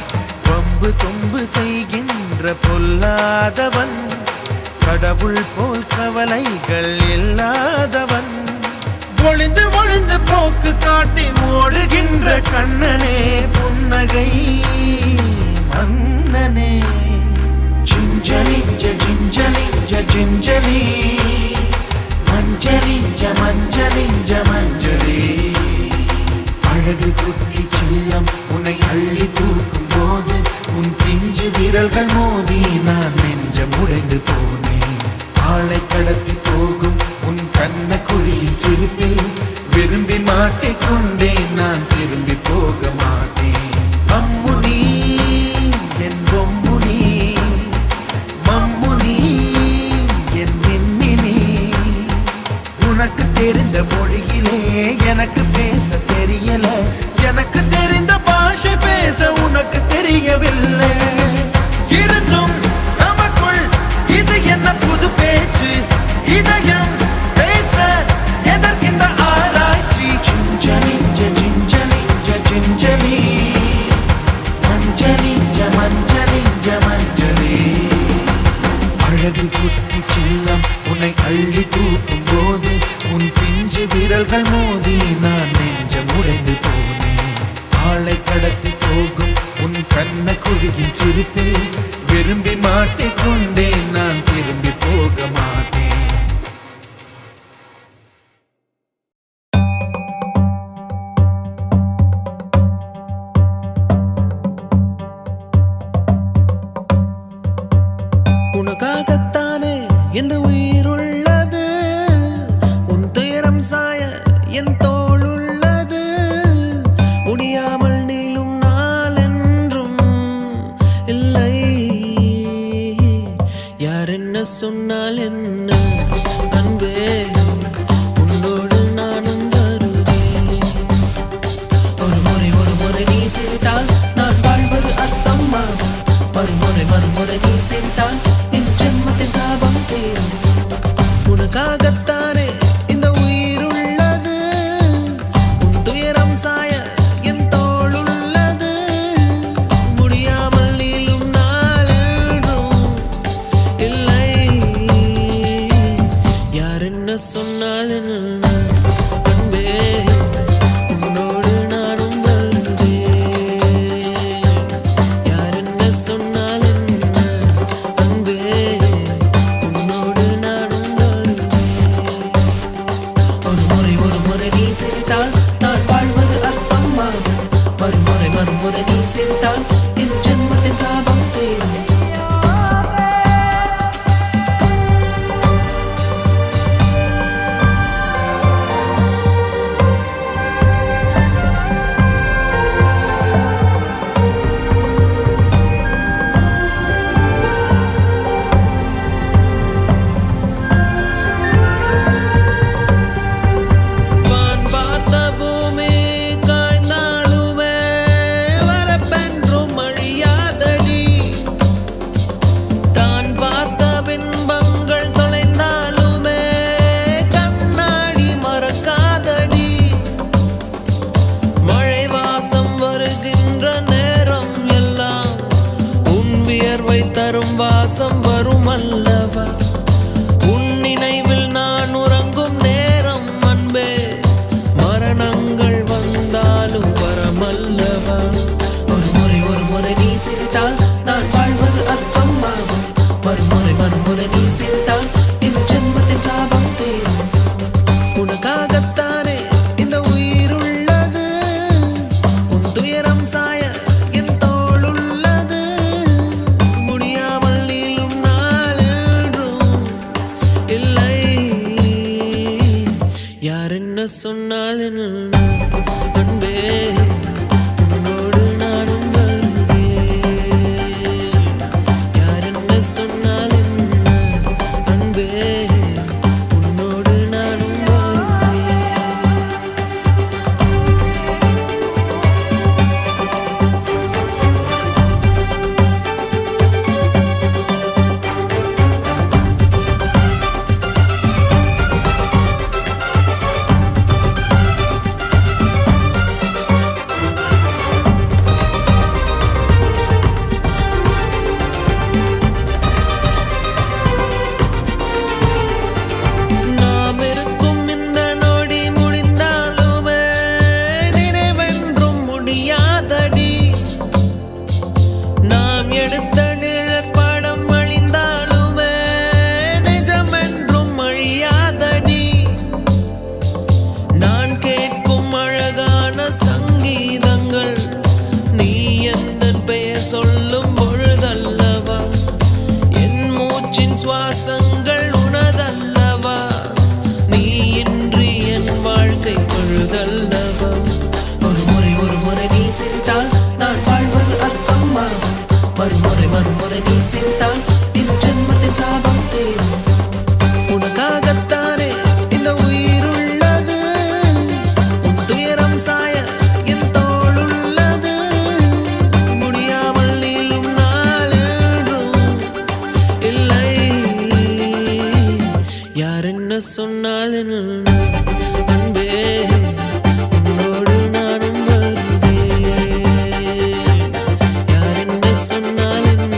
வம்பு தும்பு செய்கின்ற பொல்லாதவன் கடவுள் போல் கவலைகள் இல்லாதவன் ஒளிந்து ஒளிந்து போக்கு காட்டி ஓடுகின்ற கண்ணனே புன்னகை மன்னனே சிஞ்சலி சிஞ்சலி சிஞ்சலி மஞ்சளி மஞ்சளி மஞ்சளி அழகு குட்டி செல்லம் உன்னை அள்ளி தூக்கும் போது உன் பிஞ்சு விரல்கள் மோதி நான் நெஞ்சம் உடைந்து போனேன் ஆளை கடத்தி போகும் உன் கண்ண குழியின் சிரிப்பில் விரும்பி மாட்டிக்கொண்டேன் நான் திரும்பி போக மாட்டேன் அம்முனி என் பொம்முனி மம்முனி என் மின்மினி உனக்கு தெரிந்த மொழியிலே எனக்கு பேச தெரியல எனக்கு தெரிந்த பாஷை பேச உனக்கு தெரியவில்லை இருந்தும் நமக்குள் இது என்ன புது பேச்சு இதயம் பேச எதற்கின்ற ஆராய்ச்சி சிஞ்சலி சிஞ்சலி சிஞ்சலி மஞ்சளி மஞ்சளி மஞ்சளி அழகு குட்டி செல்லம் உன்னை அள்ளி தூக்கும் போது உன் பிஞ்சு விரல்கள் மோதி நான் நெஞ்சம் உடைந்து போனேன் ஆளை கடத்தி போகும் உன் கண்ண குழியின் சிரிப்பில் விரும்பி மாட்டிக்கொண்டேன் நான் திரும்பி போக மாட்டேன் உனக்காகத்தானே இந்த உயிர் உள்ளது உன் துயரம் சாய என் தோள் உள்ளது முடியாமல் நீளும் நாள் என்றும் இல்லை யார் என்ன சொன்னால் என்ன அன்பே உன்னோடு நானும் வருவேன் ஒரு முறை நீ சிரித்தால் நான் வாழ்வது அர்த்தமாகும் மறுமுறை நீ சிரித்தால் என் ஜென்மத்தின் சாபம் தீரும் உனக்காகத்தானே இந்த உயிர் உள்ளது உன் துயரம் சாய என் தோள் உள்ளது முடியாமல் நீளும் நான் மறுமுறை நீ சிரித்தால் என் ஜென்மத்தின் சாபம் தீரும் வான் பார்த்த பூமி காய்ந்தாலுமே வரப்பென்றும் அழியாதடி. தான் பார்த்த பின்பங்கள் தொலைந்தாலுமே கண்ணாடி மறக்காதடி. மழை வாசம் வருகின்ற நேரம் எல்லாம் உன் வியர்வை தரும் வாசம் வரும் அல்லவா. உன் நினைவில் நான் உறங்கும் நேரம் அன்பே மரணங்கள் வந்தாலும் வரமல்லவா. ஒரு முறை நீ சிரித்தால் நான் வாழ்வது அர்த்தம் ஆகும் மறுமுறை நீ சிரித்தால் என் ஜென்மத்தின் சாபம் தீரும் உனக்காகத்தானே இந்த உயிர் உள்ளது. உன் துயரம் சாய என் தோள் உள்ளது. முடியாமல் நீளும் நாள் என்றும் இல்லை. யார் என்ன சொன்னால் என்ன அன்பே உன்னோடு நானும் வருவேன். யார் என்ன சொன்னால் என்ன அன்பே உன்னோடு நானும் வருவேன். நாம் இருக்கும் இந்த நொடி முடிந்தாலுமே நினைவென்றும் முடியாதடி. நாம் எடுத்த நிழற்படம் அழிந்தாலுமே நிஜமென்றும் அழியாதடி. நான் கேட்கும் அழகான சங்கீதங்கள் நீ எந்தன் பெயர் சொல்லும் பொழுதல்லவா. என் மூச்சின் சுவாசங்கள் உனதல்லவா. நீ இன்றி என் வாழ்க்கை பொழுதல்லவா. ஒரு முறை நீ சிரித்தால் நான் வாழ்வது அர்த்தம் ஆகும் மறுமுறை நீ சிரித்தால் என் ஜென்மத்தின் சாபம் தீரும் உனக்காகத்தானே இந்த உயிர் உள்ளது. உன் துயரம் சாய என் தோள் உள்ளது. முடியாமல் நீளும் நாள் என்றும் இல்லை. யார் என்ன சொன்னால் என்ன அன்பே உன்னோடு நானும் வருவேன். யார் என்ன சொன்னால் என்ன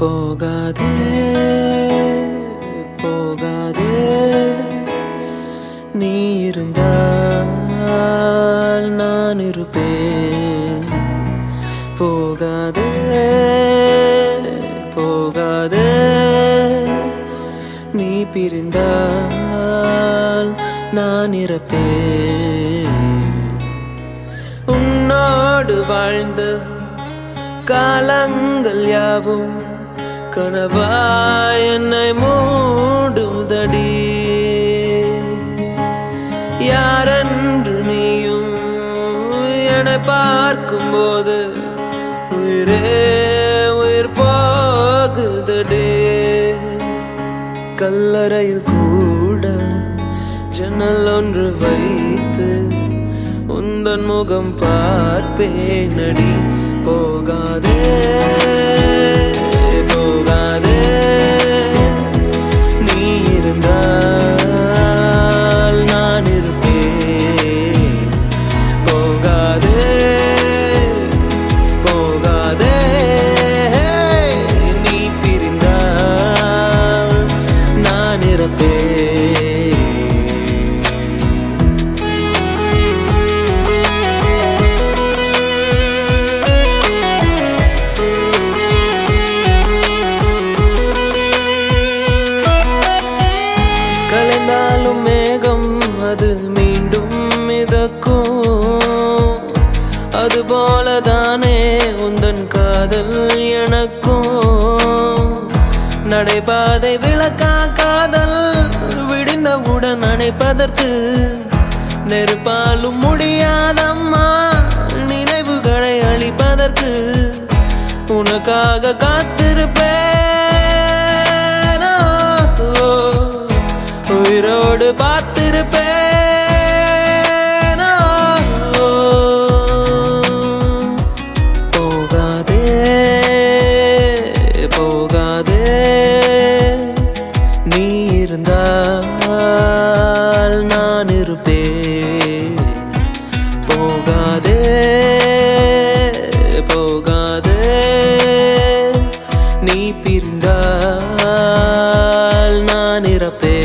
போகாதே போகாதே நீ இருந்தால் நான் இருப்பேன் போகாதே போகாதே நீ பிரிந்தால் நான் இறப்பேன் உன்னோடு வாழ்ந்த காலங்கள் யாவும் கனவாய் என்னை மூடுதடி யாரென்று நீயும் என்னை பார்க்கும்போது உயிரே உயிர் போகுதடி கல்லறையில் கூட ஜன்னல் ஒன்று வைத்து உந்தன் முகம் பார்ப்பேனடி போகாதே போகாதே நீ இருந்தால் நான் இருப்பேன் போகாதே போகாதே நீ பிரிந்தால் நான் இருப்பேன் கலைந்தாலும் மேகம் அது மீண்டும் மிதக்கும் அதுபோலதானே உந்தன் காதல் எனக்கும் நடைபாதை விளக்கா காதல் விடிந்தவுடன் அணைப்பதற்கு நெருப்பாலும் முடியாதம்மா நினைவுகளை அழிப்பதற்கு உனக்காக காத்திருப்பேன் உயிரோடு பார்த்திருப்பேன் போகாதே போகாதே நீ இருந்தால் நான் இருப்பேன் போகாதே போகாதே நீ பிரிந்தால் நான் இறப்பேன்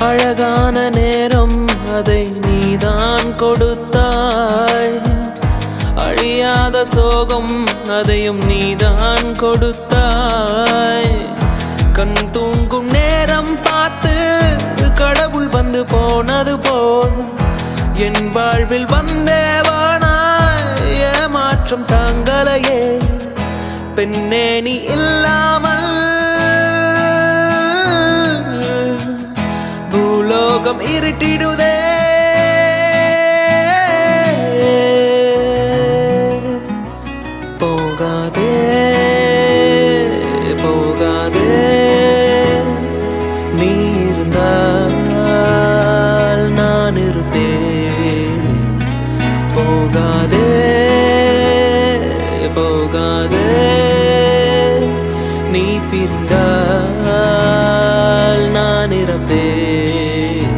அழகான நேரம் அதை நீதான் கொடுத்தாய் அழியாத சோகம் அதையும் நீதான் கொடுத்தாய் கண் தூங்கும் நேரம் பார்த்து கடவுள் வந்து போனது போல் என் வாழ்வில் வந்தேவானாய் ஏமாற்றம் தாங்களையே பெண்ணே நீ இல்லாமல் பூலோகம் இருட்டிடுதே போகாதே போகாதே நீ இருந்தால் நான் இருப்பேன் போகாதே போகாதே நீ பிரிந்தால் நான் இறப்பேன்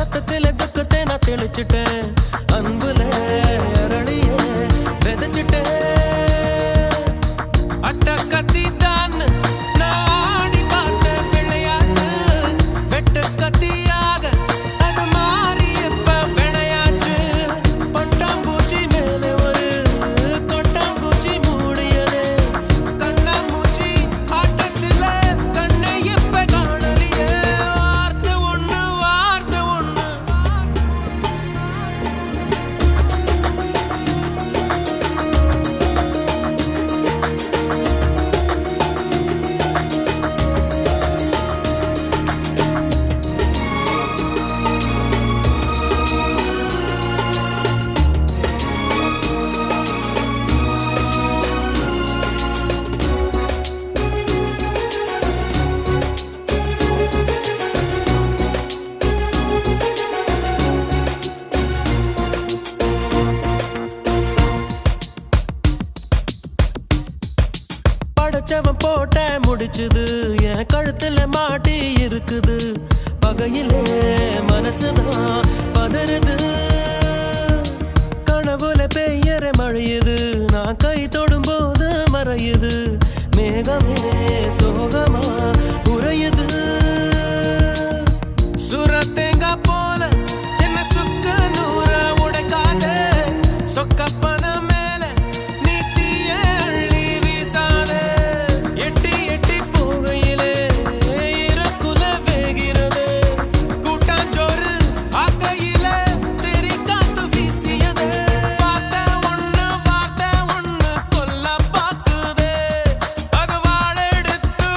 மொத்தத்துல துக்கத்தை நான் தெளிச்சிட்டேன் அன்புல அரளிய விதைச்சிட்டேன் அட்ட கத்தி தான் நான் ஆடி பார்த்த விளையாட்டு வெட்ட கத்தியாக அது மாறி இப்ப விளையாச்சு பட்டாம்பூச்சி மேலே ஒரு கொட்டாம்பூச்சி மூடியது கண்ணாமூச்சி ஆட்டத்துல கண்ணை இப்ப காணலியே வார்த்தை ஒண்ணு படைச்சவன் போட்ட முடிச்சுது என் கழுத்துல மாட்டி இருக்குது பகையிலே மனசுதான் பதறுது கனவுல பெய்யற மழையுது நான் கை தொடும் போது மறையுது மேகமே சோகமா உறையுது சுரத்தேங்கா போல என்ன சுக்க நூற உடைக்காத சொக்கப்பன மேல நீ தீய அள்ளி வீசாத எட்டி எட்டி போகையிலே இறக்குல வேகிறது கூட்டாஞ்சோறு ஆக்கையில தெரி காத்து வீசியது வார்த்தை ஒண்ணு கொல்ல பாக்குதே அது வாழெடுத்து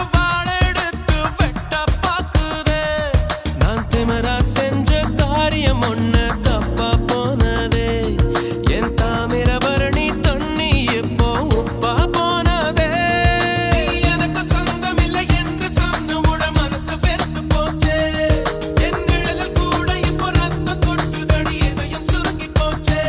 வெட்ட பாக்குதே நான் திமிரா செஞ்ச காரியம் ஒண்ணு தப்பா போனதே என் தாமிரபரணி தண்ணி இப்போ உப்பா போனதே நீ எனக்கு சொந்தம் இல்லை என்று சொன்னவுட மனசு வெறுத்து போச்சே என் நிழலில் கூட இப்போ ரத்தம் கொட்டுதடி இதயம் சுருங்கி போச்சே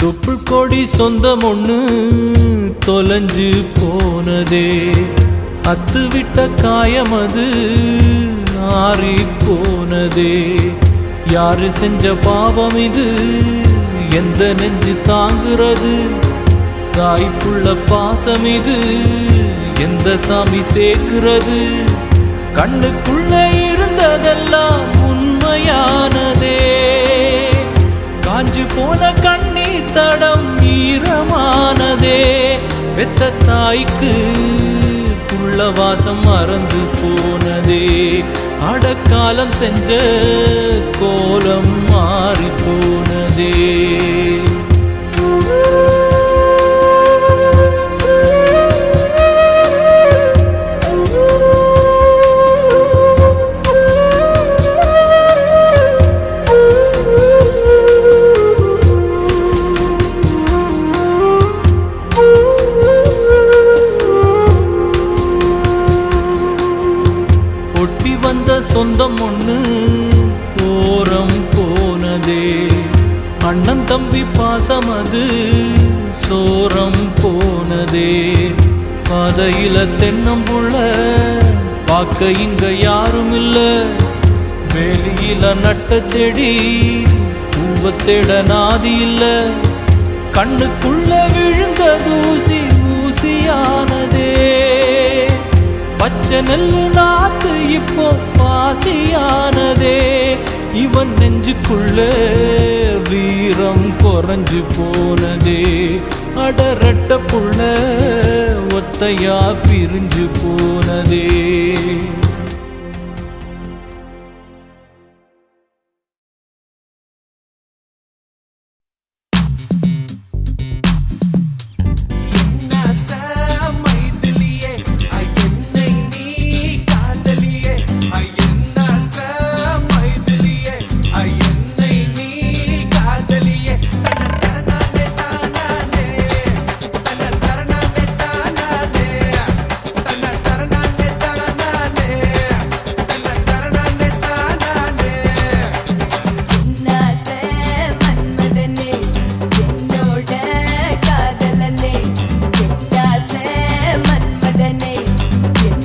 தொப்புள் கொடி சொந்தம் ஒண்ணு தொலைஞ்சு போனதே அத்து விட்ட காயம் அது ஆறி போனதே யாரு செஞ்ச பாவம் இது எந்த நெஞ்சு தாங்குறது தாய்ப்புள்ள பாசம் இது எந்த சாமி சேர்க்கிறது கண்ணுக்குள்ள இருந்ததெல்லாம் உண்மையானதே காஞ்சு போன கண்ணீர் தடம் ஈரமானதே பெத்த தாய்க்கு புள்ள வாசம் மறந்து போனதே அடக்காலம் செஞ்ச கோலம் மாறி போனதே ஒட்டி வந்த சொந்தம் ஒண்ணு ஓரம் போனதே அண்ணன் தம்பி பாசம் அது சோரம் போனதே பாதையில தென்னம்புள்ள பார்க்க இங்க யாரும் இல்ல வெளியில நட்ட செடி பூவத்தேட நாதி இல்ல கண்ணுக்குள்ள விழுந்த தூசி ஊசியானதே பச்சை நெல்லு நாத்து இப்போ பாசியானதே இவன் நெஞ்சுக்குள்ள வீரம் குறைஞ்சு போனதே அடரட்ட புள்ள ஒத்தையா பிரிஞ்சு போனதே என்ன என்